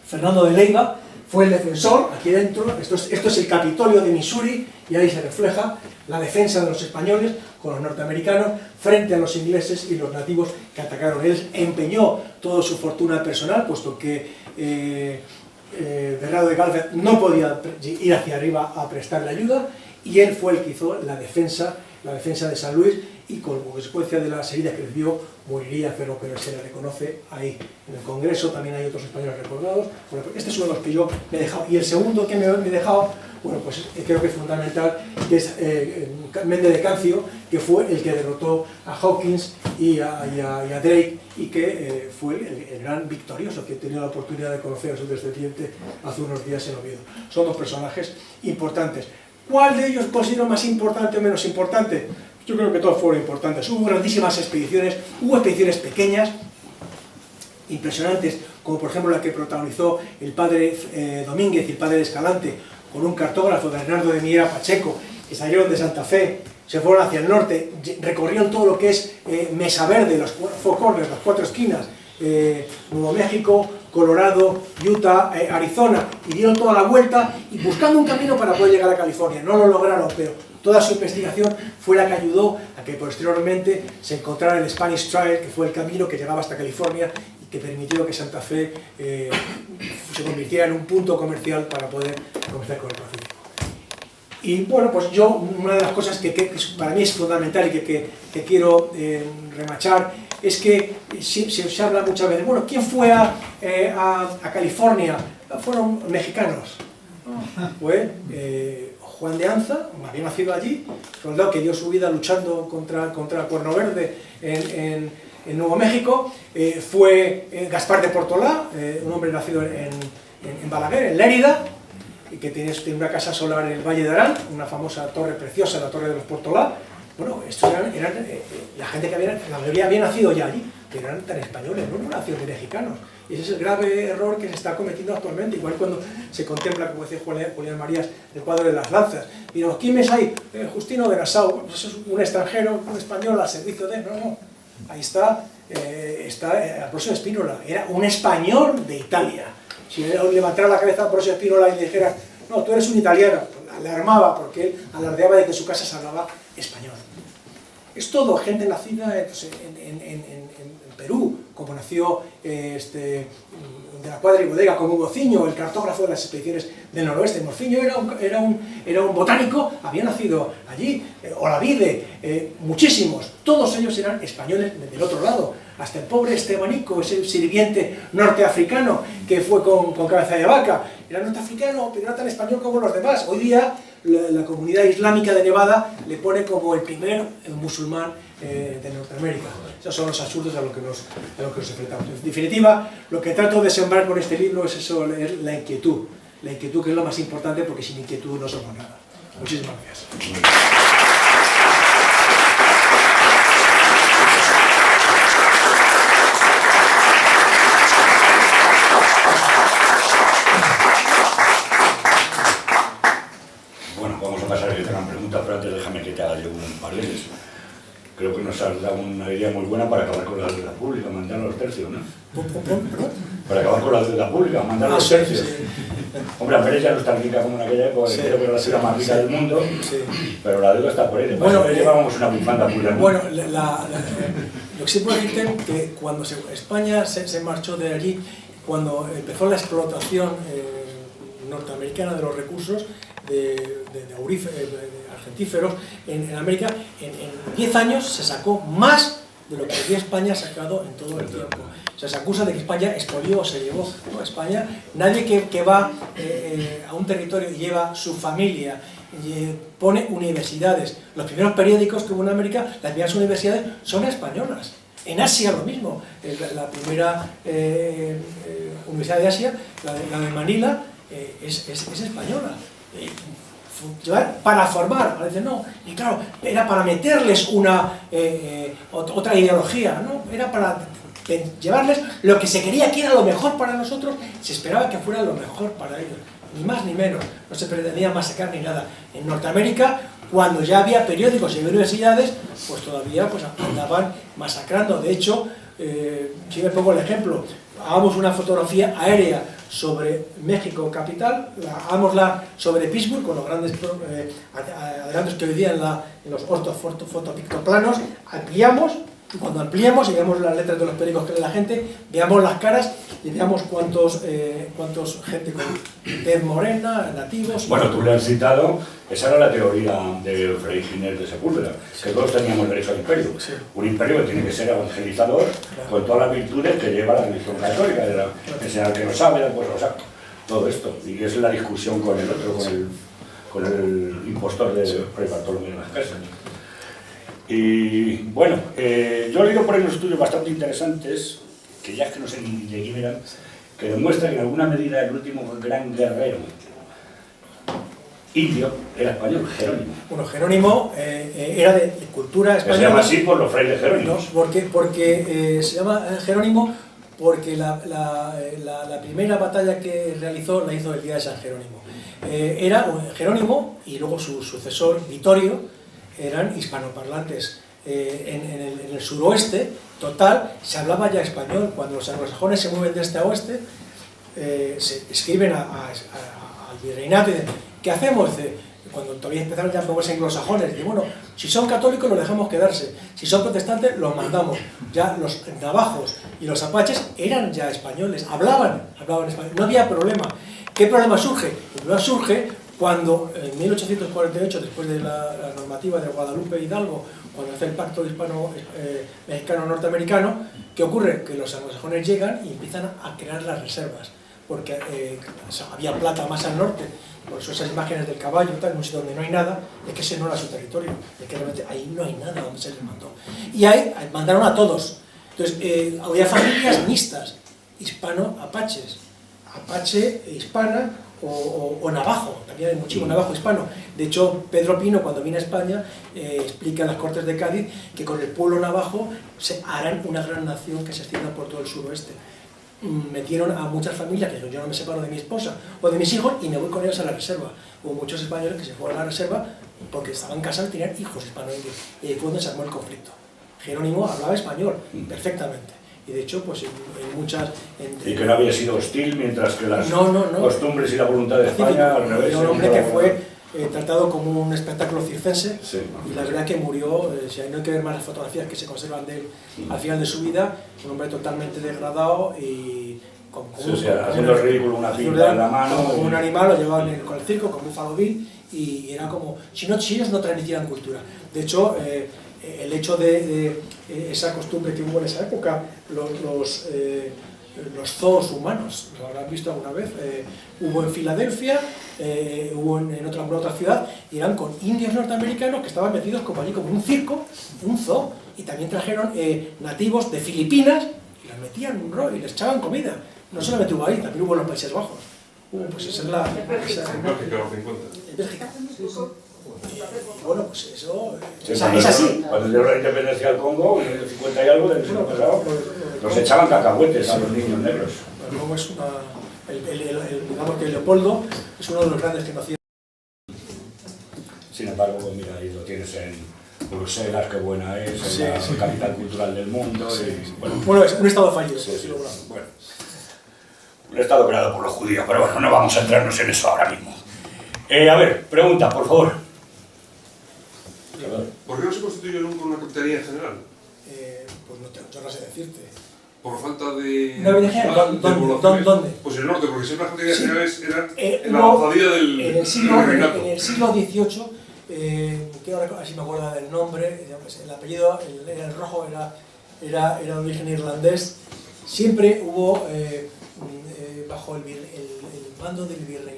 Fernando de Leiva, fue el defensor, aquí dentro, esto es el Capitolio de Missouri, y ahí se refleja la defensa de los españoles con los norteamericanos frente a los ingleses y los nativos que atacaron. Él empeñó toda su fortuna personal, puesto que Bernardo de Galvez no podía ir hacia arriba a prestarle ayuda, y él fue el que hizo la defensa de San Luis, y como consecuencia de las heridas que recibió moriría, pero se le reconoce ahí. En el Congreso también hay otros españoles recordados. Bueno, pues este es uno de los que yo me he dejado. Y el segundo que me he dejado, bueno, pues creo que es fundamental, que es Méndez de Cancio, que fue el que derrotó a Hawkins y a Drake, y que fue el gran victorioso, que he tenido la oportunidad de conocer a su descendiente hace unos días en Oviedo. Son dos personajes importantes. ¿Cuál de ellos considero más importante o menos importante? Yo creo que todos fueron importantes. Hubo grandísimas expediciones, hubo expediciones pequeñas, impresionantes, como por ejemplo la que protagonizó el padre Domínguez y el padre de Escalante, con un cartógrafo, Bernardo de Miera Pacheco, que salieron de Santa Fe, se fueron hacia el norte, recorrieron todo lo que es Mesa Verde, los Four Corners, las cuatro esquinas, Nuevo México, Colorado, Utah, Arizona, y dieron toda la vuelta y buscando un camino para poder llegar a California. No lo lograron, pero toda su investigación fue la que ayudó a que posteriormente se encontrara el Spanish Trail, que fue el camino que llegaba hasta California y que permitió que Santa Fe se convirtiera en un punto comercial para poder comerciar con el Pacífico. Y bueno, pues yo, una de las cosas que para mí es fundamental y que quiero remachar, es que se habla muchas veces, bueno, ¿quién fue a California? Fueron mexicanos. Fue Juan de Anza, había nacido allí, soldado que dio su vida luchando contra Cuerno Verde en Nuevo México. Fue Gaspar de Portolá, un hombre nacido en Balaguer, en Lérida, y que tiene una casa solar en el Valle de Arán, una famosa torre preciosa, la Torre de los Portolá. Bueno, estos eran la gente que la mayoría había nacido ya allí, que eran tan españoles, no nacidos de mexicanos. Y ese es el grave error que se está cometiendo actualmente, igual cuando se contempla, como decía Julián Marías, el cuadro de las lanzas. Y los ¿quién es ahí? Justino de Nassau, pues es un extranjero, un español al servicio de... No, ahí está Ambrosio Spínola, era un español de Italia. Si levantara la cabeza a Ambrosio Spínola y le dijera, no, tú eres un italiano, pues le armaba, porque él alardeaba de que en su casa se hablaba español. Es todo gente nacida pues, en Perú, como nació de la Cuadra y Bodega, como Mociño, el cartógrafo de las expediciones del noroeste. Mociño era un botánico, había nacido allí, Olavide, muchísimos, todos ellos eran españoles del otro lado, hasta el pobre Estebanico, ese sirviente norteafricano que fue con cabeza de vaca, era norteafricano, pero no tan español como los demás. Hoy día la comunidad islámica de Nevada le pone como el primer musulmán de Norteamérica. Esos son los absurdos a lo que nos enfrentamos. En definitiva, lo que trato de sembrar con este libro es eso, es la inquietud que es lo más importante, porque sin inquietud no somos nada. Muchísimas gracias. Pero antes déjame que te haga yo un paréntesis. Creo que nos has dado una idea muy buena para acabar con la deuda pública, mandar los tercios, ¿no? Para acabar con la deuda pública, mandar los tercios. Hombre, Amberes ya no es tan rica como en aquella época, creo que era la ciudad más rica del mundo, pero la deuda está por ahí. Bueno, llevábamos una bufanda pública. Bueno, lo que sí puedo decirte es que cuando España se marchó de allí, cuando empezó la explotación norteamericana de los recursos de argentíferos en América, en 10 años se sacó más de lo que había España sacado en todo el tiempo. O sea, se acusa de que España expolió o se llevó a España. Nadie que va a un territorio y lleva su familia, pone universidades. Los primeros periódicos que hubo en América, las primeras universidades son españolas. En Asia lo mismo. La primera universidad de Asia, la de Manila, es española. Para formar, parece no, y claro, era para meterles otra ideología, ¿no? Era para llevarles lo que se quería que era lo mejor para nosotros, se esperaba que fuera lo mejor para ellos, ni más ni menos, no se pretendía masacrar ni nada. En Norteamérica, cuando ya había periódicos y universidades, pues todavía pues, andaban masacrando. De hecho, si me pongo el ejemplo, hagamos una fotografía aérea sobre México capital, hagámosla sobre Pittsburgh con los grandes adelantos que hoy día en los ortofotopictoplanos, ampliamos Y cuando ampliemos y veamos las letras de los periódicos que lee la gente, veamos las caras y veamos cuántos gente con tez morena, nativos... Bueno, tú le has citado, esa era la teoría de Fray Ginés de Sepúlveda, que todos teníamos derecho al imperio. Sí. Un imperio que tiene que ser evangelizador, claro, con todas las virtudes que lleva la religión católica, enseñar que no sabe, pues lo sabe, todo esto. Y es la discusión con el otro, con el impostor de Fray Bartolomé de las Casas. Y bueno, yo he leído por ahí unos estudios bastante interesantes, que ya es que no sé ni de quién eran, que demuestran que en alguna medida el último gran guerrero indio era español, Jerónimo. Bueno, Jerónimo era de cultura española. Se llama así por los frailes jerónimos. No, porque se llama Jerónimo porque la primera batalla que realizó la hizo el día de San Jerónimo. Era Jerónimo y luego su sucesor Vitorio eran hispanoparlantes. En el suroeste, total, se hablaba ya español. Cuando los anglosajones se mueven de este a oeste, se escriben al virreinato y dicen, ¿qué hacemos? Cuando todavía empezaron ya a moverse anglosajones, dicen, bueno, si son católicos los dejamos quedarse, si son protestantes los mandamos. Ya los navajos y los apaches eran ya españoles, hablaban español, no había problema. ¿Qué problema surge? El problema surge cuando en 1848, después de la normativa de Guadalupe Hidalgo, cuando hace el pacto hispano-mexicano-norteamericano, ¿qué ocurre? Que los anglosajones llegan y empiezan a crear las reservas, porque había plata más al norte, por eso esas imágenes del caballo, tal, en un sitio donde no hay nada, es que ese no era su territorio, es que realmente ahí no hay nada donde se les mandó. Y ahí mandaron a todos. Entonces, había familias mixtas, hispano-apaches, apache, hispana, o navajo, también hay muchísimo navajo hispano. De hecho, Pedro Pino, cuando viene a España, explica en las Cortes de Cádiz que con el pueblo navajo se harán una gran nación que se extienda por todo el suroeste. Metieron a muchas familias, que yo no me separo de mi esposa o de mis hijos y me voy con ellos a la reserva. Hubo muchos españoles que se fueron a la reserva porque estaban casados y tenían hijos hispano-indios. Y ahí fue donde se armó el conflicto. Jerónimo hablaba español perfectamente. Y de hecho, pues en muchas... Y que no había sido hostil, mientras que las costumbres y la voluntad de España, al revés. Era un hombre que fue tratado como un espectáculo circense, sí, y la verdad que murió, si no hay que ver más las fotografías que se conservan de él al final de su vida, un hombre totalmente degradado y... haciendo el ridículo, una cinta en la mano... Como un animal, lo llevaban con el circo, con Buffalo Bill, y era como... Si ellos no transmitieran cultura. De hecho... el hecho de esa costumbre que hubo en esa época, los zoos humanos, lo habrán visto alguna vez, hubo en Filadelfia, hubo en otra ciudad, y eran con indios norteamericanos que estaban metidos como allí, como un circo, un zoo, y también trajeron nativos de Filipinas, y los metían en un rollo y les echaban comida. No solamente hubo ahí, también hubo en los Países Bajos. Pues esa es la... En Bélgica, en Bélgica. Bueno, pues eso sí, es así. Cuando llegó la independencia del Congo, en el 50 y algo del siglo pasado, los echaban cacahuetes a los niños negros. El Congo es digamos que Leopoldo es uno de los grandes genocidas. Sin embargo, pues mira, ahí lo tienes en Bruselas, qué buena es, sí, la capital cultural del mundo. Sí, y, sí. Bueno, es un estado fallido. Sí, sí, bueno, un estado creado por los judíos, pero bueno, no vamos a entrarnos en eso ahora mismo. A ver, pregunta, por favor. ¿Por qué no se constituyó nunca una capitanía general? Pues yo no sé decirte. Por falta de... ¿Dónde? Pues en el norte, porque siempre las capitalías generales eran en la no, avanzadilla del en el siglo XVIII, que ahora así me acuerdo del nombre, el apellido, el rojo era de origen irlandés. Siempre hubo, bajo el mando del virrey,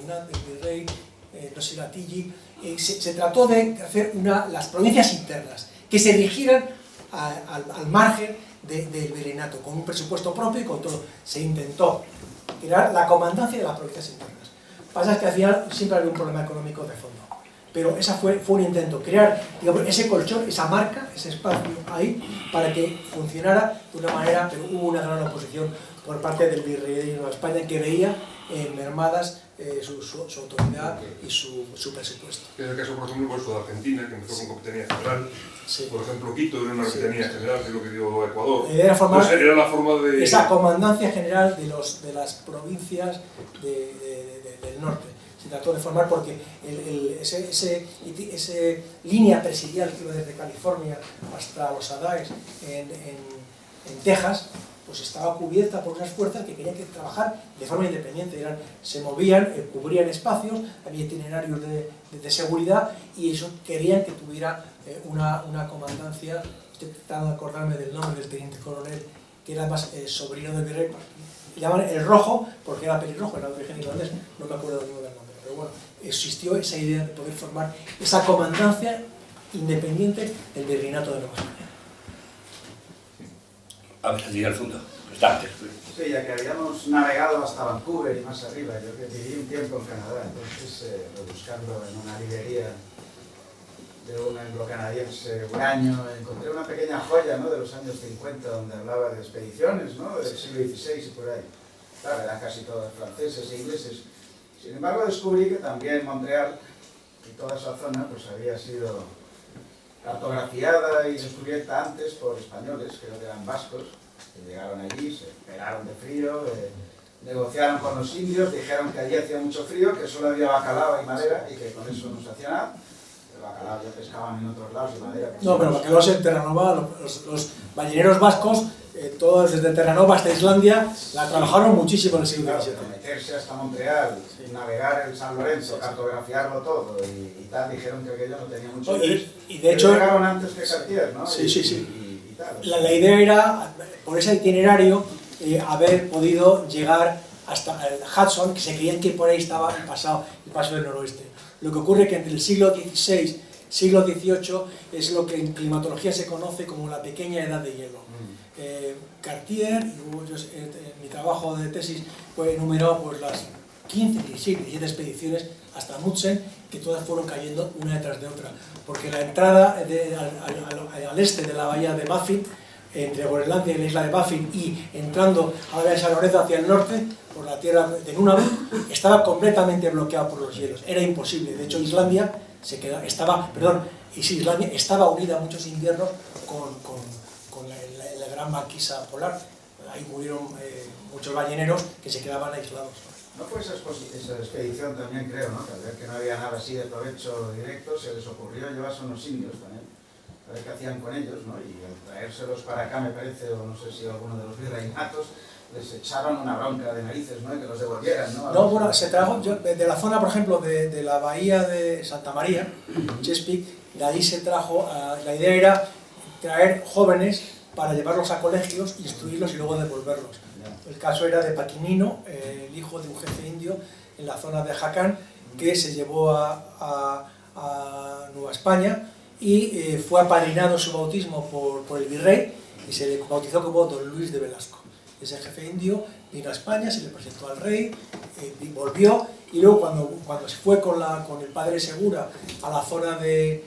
no sé, Tilly, se trató de hacer las provincias internas, que se rigieran al margen del virreinato, con un presupuesto propio y con todo. Se intentó crear la comandancia de las provincias internas. Pasa que al final siempre había un problema económico de fondo. Pero esa fue un intento, crear, digamos, ese colchón, esa marca, ese espacio ahí, para que funcionara de una manera, pero hubo una gran oposición por parte del virrey de Nueva España, que veía mermadas su autoridad y su presupuesto. Es el caso, por ejemplo, de Argentina, que empezó con capitanía general. Sí. Por ejemplo, Quito era una capitanía general, que es lo que dio Ecuador. Era la forma de... Esa comandancia general de las provincias del norte. se trató de formar porque ese línea presidial que iba desde California hasta los Adaes en Texas, pues estaba cubierta por unas fuerzas que querían trabajar de forma independiente, se movían, cubrían espacios, había itinerarios de seguridad, y eso querían que tuviera una comandancia. Estoy tratando de acordarme del nombre del teniente coronel, que era más sobrino del virrey, le llaman el Rojo porque era pelirrojo, era de origen irlandés, no me acuerdo del nombre, pero bueno, existió esa idea de poder formar esa comandancia independiente del virreinato de Nueva España. A ver, allí al fondo, está antes. Sí, ya que habíamos navegado hasta Vancouver y más arriba, yo que viví un tiempo en Canadá, entonces buscando en una librería de un anglo-canadiense un año, encontré una pequeña joya, ¿no?, de los años 50, donde hablaba de expediciones, ¿no?, del siglo XVI y por ahí. Claro, eran casi todas franceses e ingleses. Sin embargo, descubrí que también Montreal y toda esa zona pues había sido cartografiada y descubierta antes por españoles, creo que eran vascos, que llegaron allí, se pegaron de frío, negociaron con los indios, dijeron que allí hacía mucho frío, que solo había bacalao y madera y que con eso no se hacía nada. El bacalao ya pescaban en otros lados y madera. No, pero bacalaos en Terranova, los balleneros vascos, todos desde Terranova hasta Islandia, la trabajaron muchísimo en el siglo XVII. Meterse hasta Montreal, navegar el San Lorenzo, cartografiarlo todo y tal, dijeron que aquello no tenía mucho interés. Y de hecho llegaron antes que Cartier, ¿no? Sí. Y tal. La idea era, por ese itinerario, haber podido llegar hasta el Hudson, que se creían que por ahí estaba el paso del noroeste. Lo que ocurre es que entre el siglo XVI, siglo XVIII, es lo que en climatología se conoce como la pequeña edad de hielo. Cartier, en mi trabajo de tesis, he enumerado pues, las 15, 16, 17 expediciones hasta Amundsen, que todas fueron cayendo una detrás de otra, porque la entrada al este de la bahía de Baffin, entre Groenlandia y la isla de Baffin, y entrando a la bahía de San Lorenzo hacia el norte, por la tierra de Nunavut, estaba completamente bloqueado por los hielos, era imposible. De hecho, Islandia estaba unida muchos inviernos con la gran maquisa polar. Ahí murieron muchos balleneros que se quedaban aislados. ¿No fue esa expedición también, creo, ¿no?, que al ver que no había nada así de provecho directo, se les ocurrió llevarse unos indios también, a ver qué hacían con ellos, ¿no? Y al traérselos para acá, me parece, o no sé si alguno de los virreinatos, les echaron una bronca de narices, ¿no?, y que los devolvieran, ¿no? No, bueno, se trajo de la zona, por ejemplo, de la bahía de Santa María, Chesapeake, de ahí se trajo, la idea era traer jóvenes para llevarlos a colegios, instruirlos y luego devolverlos. El caso era de Paquinino, el hijo de un jefe indio en la zona de Jacán, que se llevó a Nueva España y fue apadrinado su bautismo por el virrey y se le bautizó como Don Luis de Velasco. Ese jefe indio vino a España, se le presentó al rey, volvió, y luego cuando se fue con el padre Segura a la zona de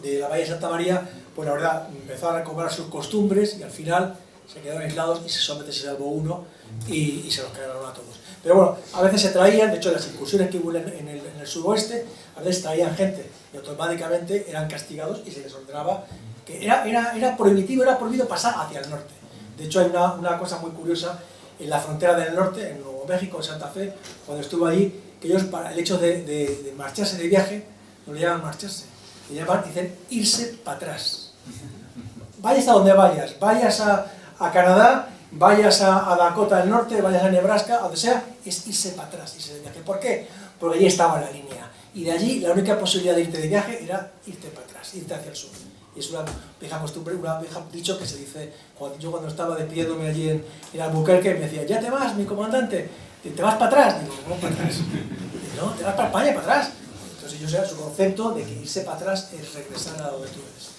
la bahía de Santa María, pues la verdad empezó a recobrar sus costumbres y al final se quedaron aislados y solamente se salvó uno y se los quedaron a todos. Pero bueno, a veces se traían, de hecho las incursiones que hubo en el suroeste, a veces traían gente y automáticamente eran castigados y se les ordenaba que era prohibido pasar hacia el norte. De hecho hay una cosa muy curiosa en la frontera del norte, en Nuevo México, en Santa Fe, cuando estuve allí, que ellos para el hecho de marcharse de viaje, no le llaman marcharse, le llaman, dicen, irse para atrás. Vayas a donde vayas a Canadá, vayas a Dakota del Norte, vayas a Nebraska, a donde sea, es irse para atrás, irse de viaje. ¿Por qué? Porque allí estaba la línea. Y de allí la única posibilidad de irte de viaje era irte para atrás, irte hacia el sur. Y es una vieja costumbre, un dicho que se dice, yo cuando estaba despidiéndome allí en Albuquerque, me decía, ¿ya te vas, mi comandante? ¿Te vas para atrás? Digo, ¿cómo para atrás? Digo, no, te vas para España, para atrás. Entonces yo sé su concepto de que irse para atrás es regresar a donde tú eres.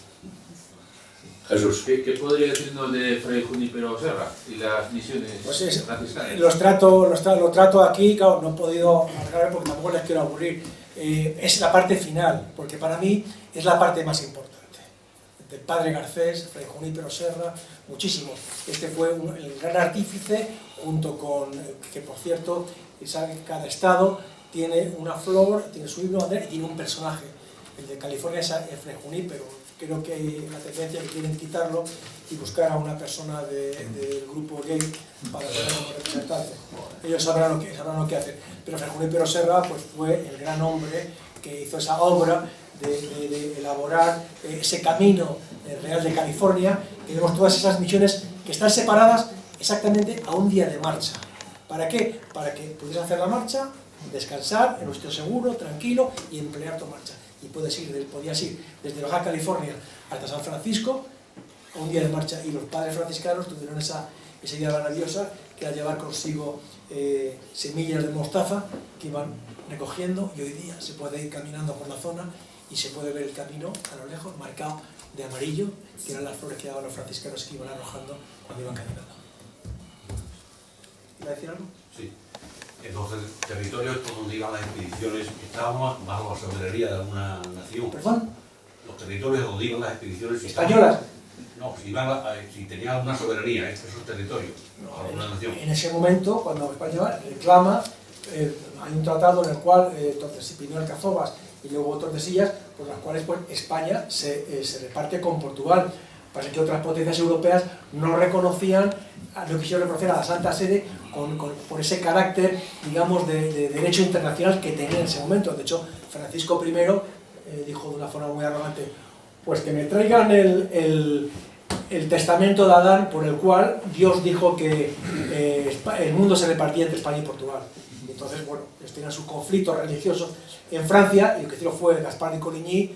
Jesús. ¿Qué podría decirnos de Fray Junípero Serra y las misiones franciscanas? Los trato aquí, claro, no he podido alargar porque tampoco les quiero aburrir. Es la parte final, porque para mí es la parte más importante. Del padre Garcés, Fray Junípero Serra, muchísimos. Este fue el gran artífice, junto con, que por cierto, sabe que cada estado tiene una flor, tiene su himno y tiene un personaje. El de California es Fray Junípero. creo que hay una tendencia que quieren quitarlo y buscar a una persona del grupo gay para tener como representante. Ellos sabrán lo que hacen. Pero Fray Junípero Serra pues, fue el gran hombre que hizo esa obra de elaborar ese camino real de California. Tenemos todas esas misiones que están separadas exactamente a un día de marcha. ¿Para qué? Para que pudieras hacer la marcha, descansar en un sitio seguro, tranquilo y emplear tu marcha. Y podías ir desde Baja California hasta San Francisco a un día de marcha. Y los padres franciscanos tuvieron esa idea maravillosa que era llevar consigo semillas de mostaza que iban recogiendo, y hoy día se puede ir caminando por la zona y se puede ver el camino a lo lejos marcado de amarillo, que eran las flores que daban los franciscanos que iban arrojando cuando iban caminando. ¿Iba a decir algo? Sí. En los territorios por donde iban las expediciones, ¿estábamos bajo la soberanía de alguna nación? ¿Perdón? Los territorios donde iban las expediciones... ¿Españolas? No, si tenían alguna soberanía esos territorios, No, alguna nación. En ese momento, cuando España reclama, hay un tratado en el cual Tordesillas, Alcazobas y luego Tordesillas, por las cuales pues, España se reparte con Portugal. Pasa que otras potencias europeas no reconocían, no quisieron reconocer a la Santa Sede por ese carácter, digamos, de derecho internacional que tenía en ese momento. De hecho, Francisco I dijo de una forma muy arrogante, pues que me traigan el testamento de Adán por el cual Dios dijo que el mundo se repartía entre España y Portugal. Y entonces, bueno, ellos tenían sus conflictos religiosos en Francia, y lo que hicieron fue Gaspar de Coligny,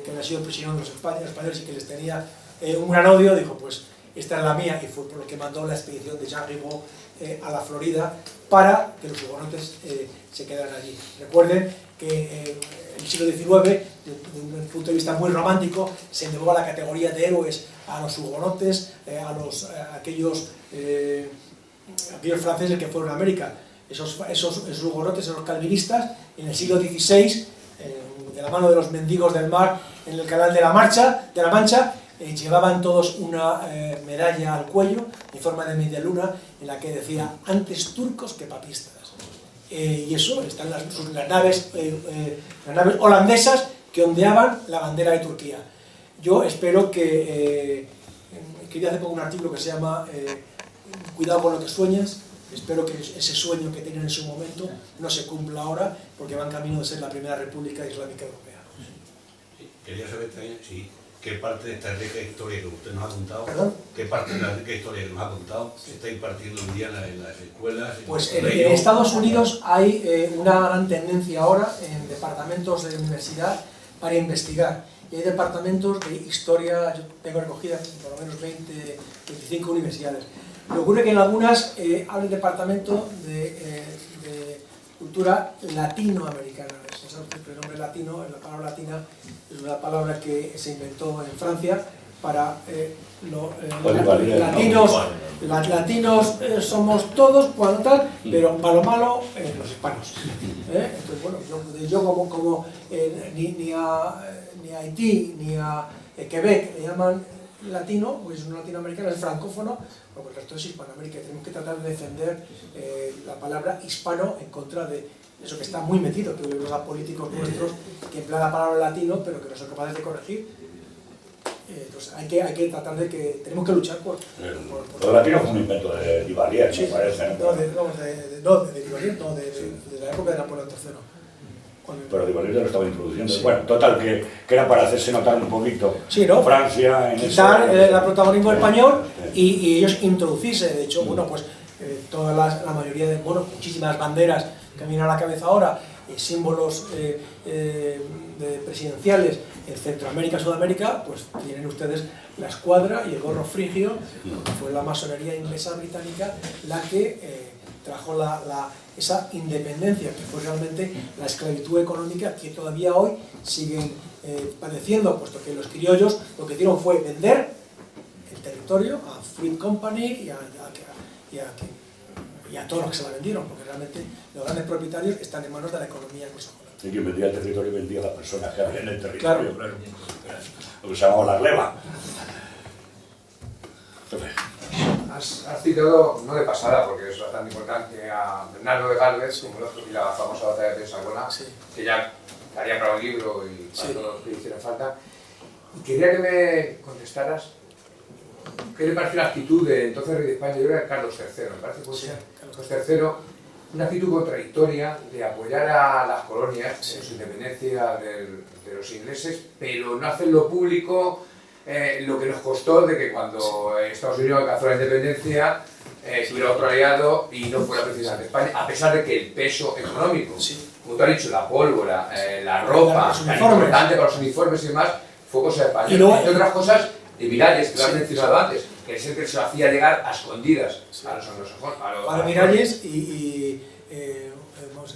que había sido prisionero de los españoles y que les tenía un gran odio, dijo, pues esta es la mía, y fue por lo que mandó la expedición de Jean Ribault a la Florida para que los hugonotes se quedaran allí. Recuerden que en el siglo XIX, desde un punto de vista muy romántico, se elevó a la categoría de héroes a los hugonotes, a aquellos franceses que fueron a América. Esos hugonotes, esos calvinistas, en el siglo XVI, de la mano de los mendigos del mar, en el canal de la Mancha, llevaban todos una medalla al cuello en forma de media luna en la que decía antes turcos que papistas. Y eso están las naves holandesas que ondeaban la bandera de Turquía. Yo espero que quería hacer un artículo que se llama Cuidado con lo que sueñas. Espero que ese sueño que tenían en su momento no se cumpla ahora, porque van camino de ser la primera república islámica europea. Sí, quería saber también qué parte de esta rica historia que usted nos ha contado, ¿Perdón? qué parte de la rica historia que nos ha contado se está impartiendo hoy día en las escuelas. Pues en Estados Unidos hay una gran tendencia ahora en departamentos de universidad para investigar. Y hay departamentos de historia, yo tengo recogida por lo menos 20, 25 universidades. Lo que ocurre que en algunas hay departamento de cultura latinoamericana. El nombre latino, la palabra latina, es una palabra que se inventó en Francia para latinos somos todos cuando tal, pero para lo malo los hispanos. Entonces, bueno, yo como ni a Haití ni a Quebec le llaman latino, porque es un latinoamericano, es francófono, porque el resto es Hispanoamérica. Tenemos que tratar de defender la palabra hispano en contra de eso que está muy metido, que vemos a políticos nuestros que emplean la palabra latino, pero que no son capaces de corregir. Entonces hay que tratar de que tenemos que luchar por lo latino fue un invento de Duvalier, sí, me parece. No, de Duvalier, no, de la época de Napoleón III. Pero Duvalier lo estaba introduciendo. Sí. Bueno, total, que era para hacerse notar un poquito. Sí, ¿no? Francia, en quitar el protagonismo español y ellos introducirse. De hecho, bueno, pues la mayoría de, muchísimas banderas que vienen a la cabeza ahora, símbolos presidenciales en Centroamérica, Sudamérica, pues tienen ustedes la escuadra y el gorro frigio. Fue la masonería inglesa británica la que trajo esa independencia, que fue realmente la esclavitud económica que todavía hoy siguen padeciendo, puesto que los criollos lo que hicieron fue vender el territorio a Fruit Company y a todos los que se la vendieron, porque realmente los grandes propietarios están en manos de la economía anglosajona. Y quien vendía el territorio vendía a las personas que había en el territorio, claro. Lo que se llamaba la gleba. Has citado, no de pasada, porque es bastante importante, a Bernardo de Galvez, como el otro, y la famosa batalla de Pesagona, sí, que ya daría para un libro y para todos los que hicieran falta. Y quería que me contestaras qué le parece la actitud de entonces rey de España, yo creo que Carlos III, me parece que Sí, Carlos III, una actitud contradictoria de apoyar a las colonias en su independencia de los ingleses, pero no hacerlo público, lo que nos costó de que cuando Estados Unidos alcanzó la independencia tuviera otro aliado y no fuera precisamente España, a pesar de que el peso económico, como tú has dicho, la pólvora, la ropa, tan importante para los uniformes y demás, fue cosa de España. Y entre otras cosas, de Miralles, que lo has mencionado antes, que es el que se lo hacía llegar a escondidas a los anglosajones. Juan de Miralles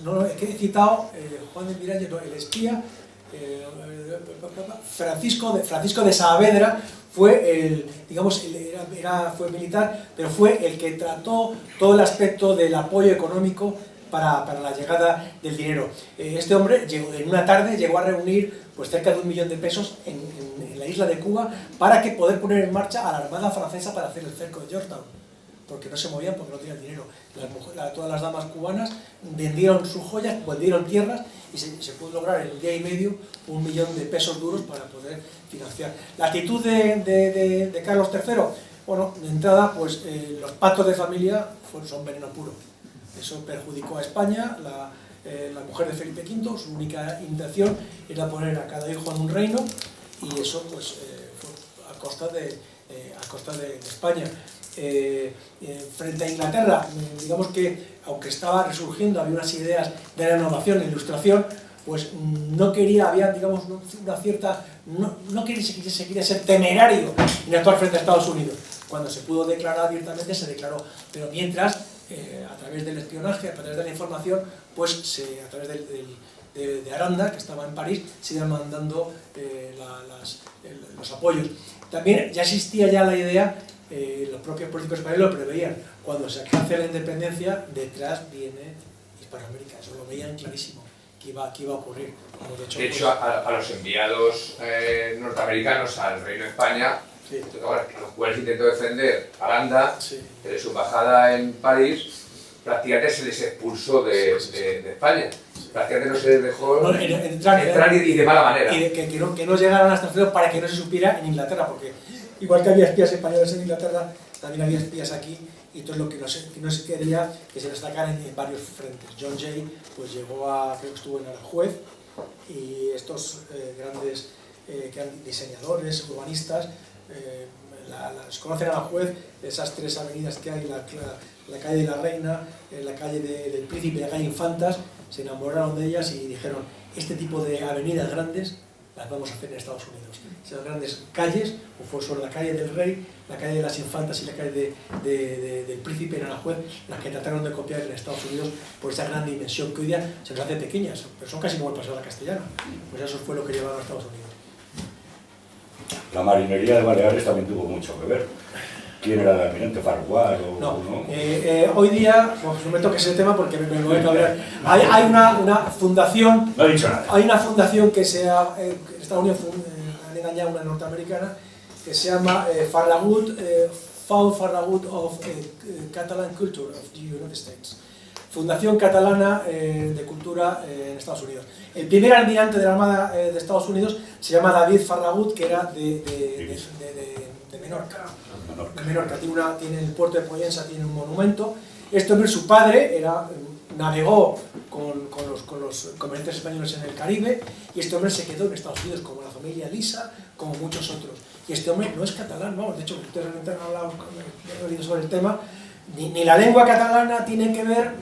no, es que he citado Juan de Miralles, no, el espía, Francisco de Saavedra fue el, digamos, fue militar, pero fue el que trató todo el aspecto del apoyo económico para la llegada del dinero. Este hombre en una tarde llegó a reunir pues cerca de 1 millón de pesos en la isla de Cuba para que poder poner en marcha a la Armada francesa para hacer el cerco de Georgetown, porque no se movían porque no tenían dinero. Todas las damas cubanas vendieron sus joyas, vendieron tierras y se pudo lograr en un día y medio 1 millón de pesos duros para poder financiar. La actitud de Carlos III, bueno, de entrada, pues los pactos de familia son veneno puro. Eso perjudicó a España. La mujer de Felipe V, su única intención era poner a cada hijo en un reino, y eso pues fue a costa de España. Frente a Inglaterra, digamos que aunque estaba resurgiendo, había unas ideas de renovación e ilustración, pues no quería, había digamos una cierta, no quería, se quería ser temerario en actuar frente a Estados Unidos. Cuando se pudo declarar abiertamente se declaró, pero mientras a través del espionaje, a través de la información, pues a través de Aranda, que estaba en París, se iban mandando los apoyos. También ya existía ya la idea, los propios políticos españoles lo preveían, cuando se alcance la independencia, detrás viene Hispanoamérica, eso lo veían clarísimo, que iba a ocurrir. De hecho, a los enviados norteamericanos al Reino de España, sí, a los cuales intentó defender Aranda, sí, de su embajada en París, prácticamente se les expulsó de España. Prácticamente no se les dejó entrar y de mala manera. Y que no llegaran hasta el para que no se supiera en Inglaterra, porque igual que había espías españoles en Inglaterra, también había espías aquí, y entonces lo que no se quería que se destacaran en varios frentes. John Jay pues llegó creo que estuvo en Aranjuez, y estos grandes diseñadores, urbanistas, los conocen a Aranjuez, esas 3 avenidas que hay, la calle de la Reina, la calle del Príncipe y la calle Infantas, se enamoraron de ellas y dijeron, este tipo de avenidas grandes las vamos a hacer en Estados Unidos. Esas grandes calles, o son la calle del Rey, la calle de las Infantas y la calle del Príncipe en Aranjuez, las que trataron de copiar en Estados Unidos por esa gran dimensión que hoy día se nos hace pequeñas, pero son casi como el paseo de la Castellana. Pues eso fue lo que llevaron a Estados Unidos. La marinería de Baleares también tuvo mucho que ver. ¿Quién era el almirante Farquhar? No. Hoy día, pues no me toques ese tema porque me voy a cabrear. Hay una fundación. No he dicho nada. Hay una fundación que Estados Unidos han engañado a una norteamericana que se llama Fond Farragut of Catalan Culture of the United States. Fundación Catalana de Cultura en Estados Unidos. El primer almirante de la Armada de Estados Unidos se llama David Farragut, que era de Menorca. De Menorca. Tiene el puerto de Pollensa, tiene un monumento. Este hombre, su padre, navegó con los comerciantes españoles en el Caribe, y este hombre se quedó en Estados Unidos, como la familia Lisa, como muchos otros. Y este hombre no es catalán, vamos, de hecho, ustedes realmente han hablado sobre el tema. Ni la lengua catalana tiene que ver,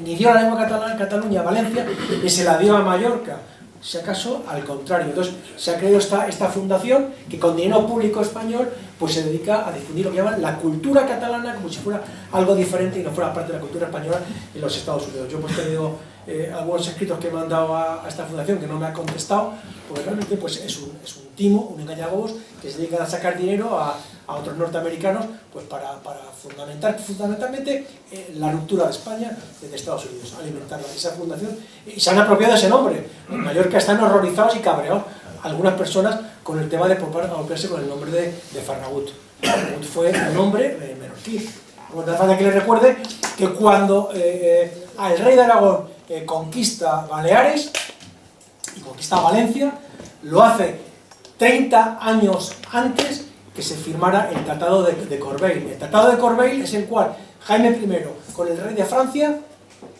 ni dio la lengua catalana en Cataluña, a Valencia, ni se la dio a Mallorca. Si acaso, al contrario. Entonces, se ha creado esta fundación que con dinero público español pues se dedica a difundir lo que llaman la cultura catalana, como si fuera algo diferente y no fuera parte de la cultura española en los Estados Unidos. Yo pues he tenido algunos escritos que he mandado a esta fundación que no me ha contestado, porque realmente pues es un timo, un engañabobos, que se dedica a sacar dinero a otros norteamericanos pues para fundamentalmente la ruptura de España de Estados Unidos, alimentarla. Esa fundación, y se han apropiado de ese nombre. En Mallorca están horrorizados y cabreados algunas personas con el tema de apropiarse con el nombre de Farragut. Farragut fue un nombre menorquí. Bueno, hace falta que les recuerde que cuando el rey de Aragón conquista Baleares y conquista Valencia, lo hace 30 años antes que se firmara el Tratado de Corbeil. El Tratado de Corbeil es el cual Jaime I con el rey de Francia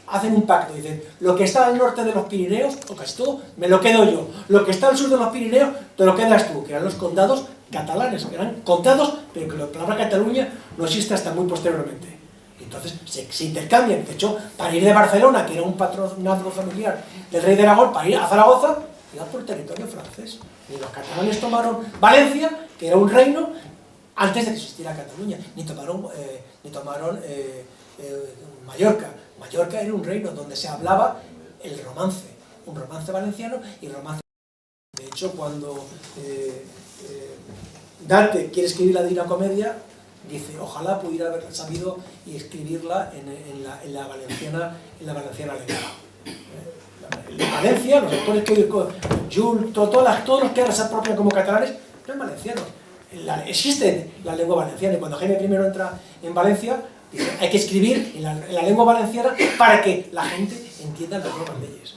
hacen un pacto, dicen, lo que está al norte de los Pirineos, o casi todo, me lo quedo yo, lo que está al sur de los Pirineos, te lo quedas tú, que eran los condados catalanes, que eran condados, pero que la palabra Cataluña no existe hasta muy posteriormente. Entonces se intercambian. De hecho, para ir de Barcelona, que era un patronazgo familiar del rey de Aragón, para ir a Zaragoza, iba por territorio francés. Y los catalanes tomaron Valencia, que era un reino, antes de que existiera Cataluña, ni tomaron Mallorca. Mallorca era un reino donde se hablaba el romance, un romance valenciano y romance. De hecho, cuando Dante quiere escribir la Divina Comedia, dice, ojalá pudiera haber sabido y escribirla en la valenciana alemana. En Valencia, los autores que Jules, todos los que ahora se apropian como catalanes, no son valencianos. Existe la lengua valenciana, y cuando Jaime I entra en Valencia, dice, hay que escribir en la lengua valenciana para que la gente entienda las nuevas leyes.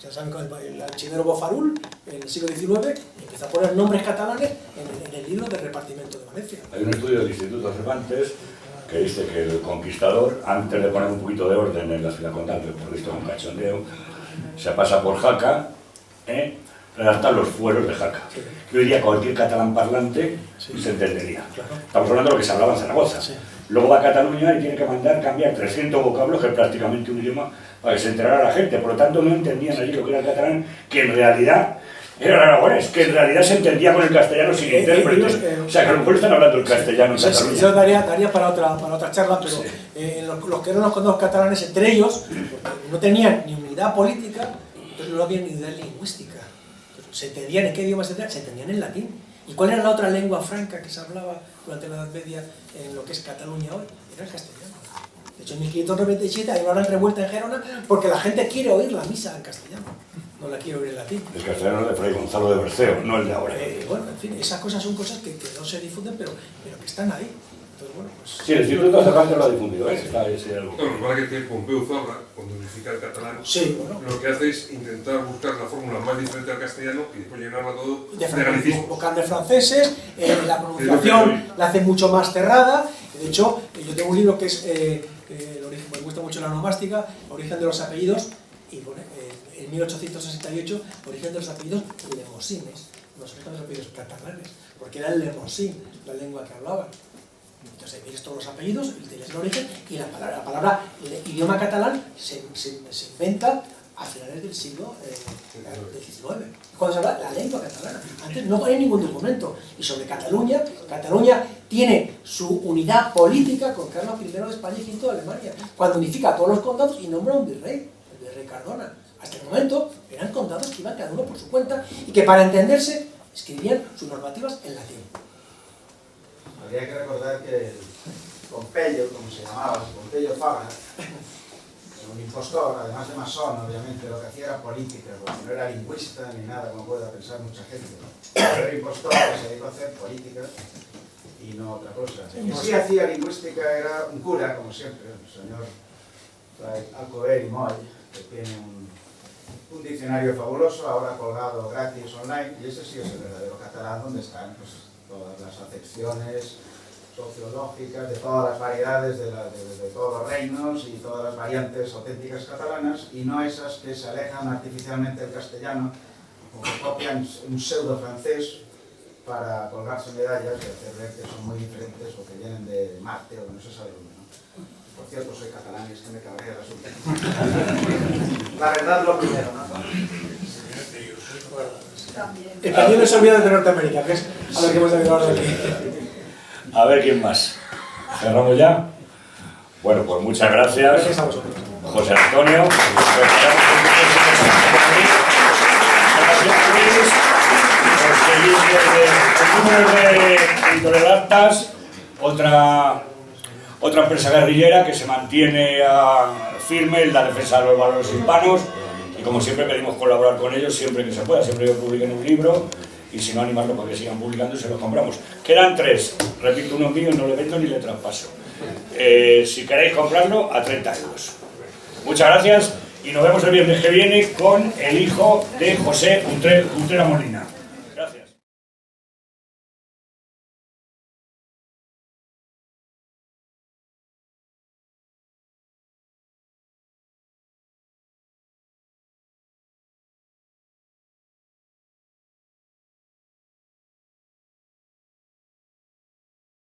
Ya saben, el archivero Bofarul, en el siglo XIX, empieza a poner nombres catalanes en el libro de repartimiento de Valencia. Hay un estudio del Instituto Cervantes que dice que el conquistador, antes de poner un poquito de orden en la ciudad condal, que por visto es un cachondeo, se pasa por Jaca, redactar los fueros de Jaca. Yo diría cualquier catalán parlante se entendería. Estamos hablando de lo que se hablaba en Zaragoza. Luego va a Cataluña y tiene que cambiar 300 vocablos, que es prácticamente un idioma, para que se enterara la gente. Por lo tanto, no entendían allí lo que era el catalán, que en realidad era el aragonés, que en realidad se entendía con el castellano sin intérpretes. O sea, que a lo mejor están hablando el castellano en Cataluña. Eso daría para otra charla, pero los que eran los condados catalanes, entre ellos, no tenían ni unidad política, entonces no había ni unidad lingüística. Entonces, se entendían en qué idioma se entendían en latín. ¿Y cuál era la otra lengua franca que se hablaba durante la Edad Media en lo que es Cataluña hoy? Era el castellano. De hecho, en 1597 hay una gran revuelta en Gerona porque la gente quiere oír la misa en castellano, no la quiere oír en latín. El castellano de Fray Gonzalo de Berceo, no el de ahora. Bueno, en fin, esas cosas son cosas que no se difunden, pero que están ahí. Entonces, bueno, pues... Sí, el Instituto Cervantes lo ha difundido, está ese algo. Bueno, nos vale que Pompeu Fabra, cuando unifica el catalán, lo que hace es intentar buscar la fórmula más diferente al castellano y después llenarla todo de galicismos. Buscan de franceses, la pronunciación la hace mucho más cerrada. De hecho, yo tengo un libro que es, me gusta mucho la onomástica, Origen de los apellidos, y pone, en 1868, Origen de los apellidos lemosines, los orígenes de los apellidos catalanes, porque era el lemosín, la lengua que hablaban. Entonces miras todos los apellidos, tienes el origen, y la palabra el idioma catalán se inventa a finales del siglo XIX. Cuando se habla la lengua catalana, antes no hay ningún documento. Y sobre Cataluña, Cataluña tiene su unidad política con Carlos I de España y V de Alemania, cuando unifica a todos los condados y nombra un virrey, el virrey Cardona. Hasta el momento eran condados que iban cada uno por su cuenta y que para entenderse escribían sus normativas en latín. Habría que recordar que el Pompeyo, como se llamaba, Pompeyo Fabra, un impostor, además de masón, obviamente, lo que hacía era política, porque no era lingüista ni nada, como pueda pensar mucha gente. Era impostor que se dedicó a hacer política y no otra cosa. El que sí hacía lingüística era un cura, como siempre, el señor Alcover y Moll, que tiene un diccionario fabuloso, ahora colgado gratis online, y ese sí es el verdadero catalán, donde están pues, todas las acepciones sociológicas de todas las variedades de todos los reinos y todas las variantes auténticas catalanas, y no esas que se alejan artificialmente del castellano o que copian un pseudo francés para colgarse medallas y hacer ver que son muy diferentes o que vienen de Marte o que no se sabe dónde, ¿no? Por cierto, soy catalán y es que me cabrea el asunto. La verdad lo primero, ¿no? El país no se olvida de Norteamérica, que es a lo que hemos hablado aquí. A ver quién más. ¿Cerramos ya? Bueno, pues muchas gracias. Gracias a vosotros. José Antonio. de Editorial Actas, otra empresa guerrillera que se mantiene firme en la defensa de los valores hispanos, y como siempre pedimos colaborar con ellos siempre que se pueda, siempre que publiquen un libro, y si no, animarlo para que sigan publicando y se los compramos. Quedan 3, repito, uno mío, no le vendo ni le traspaso. Si queréis comprarlo, a 30 euros. Muchas gracias y nos vemos el viernes que viene con el hijo de José Utrera Molina.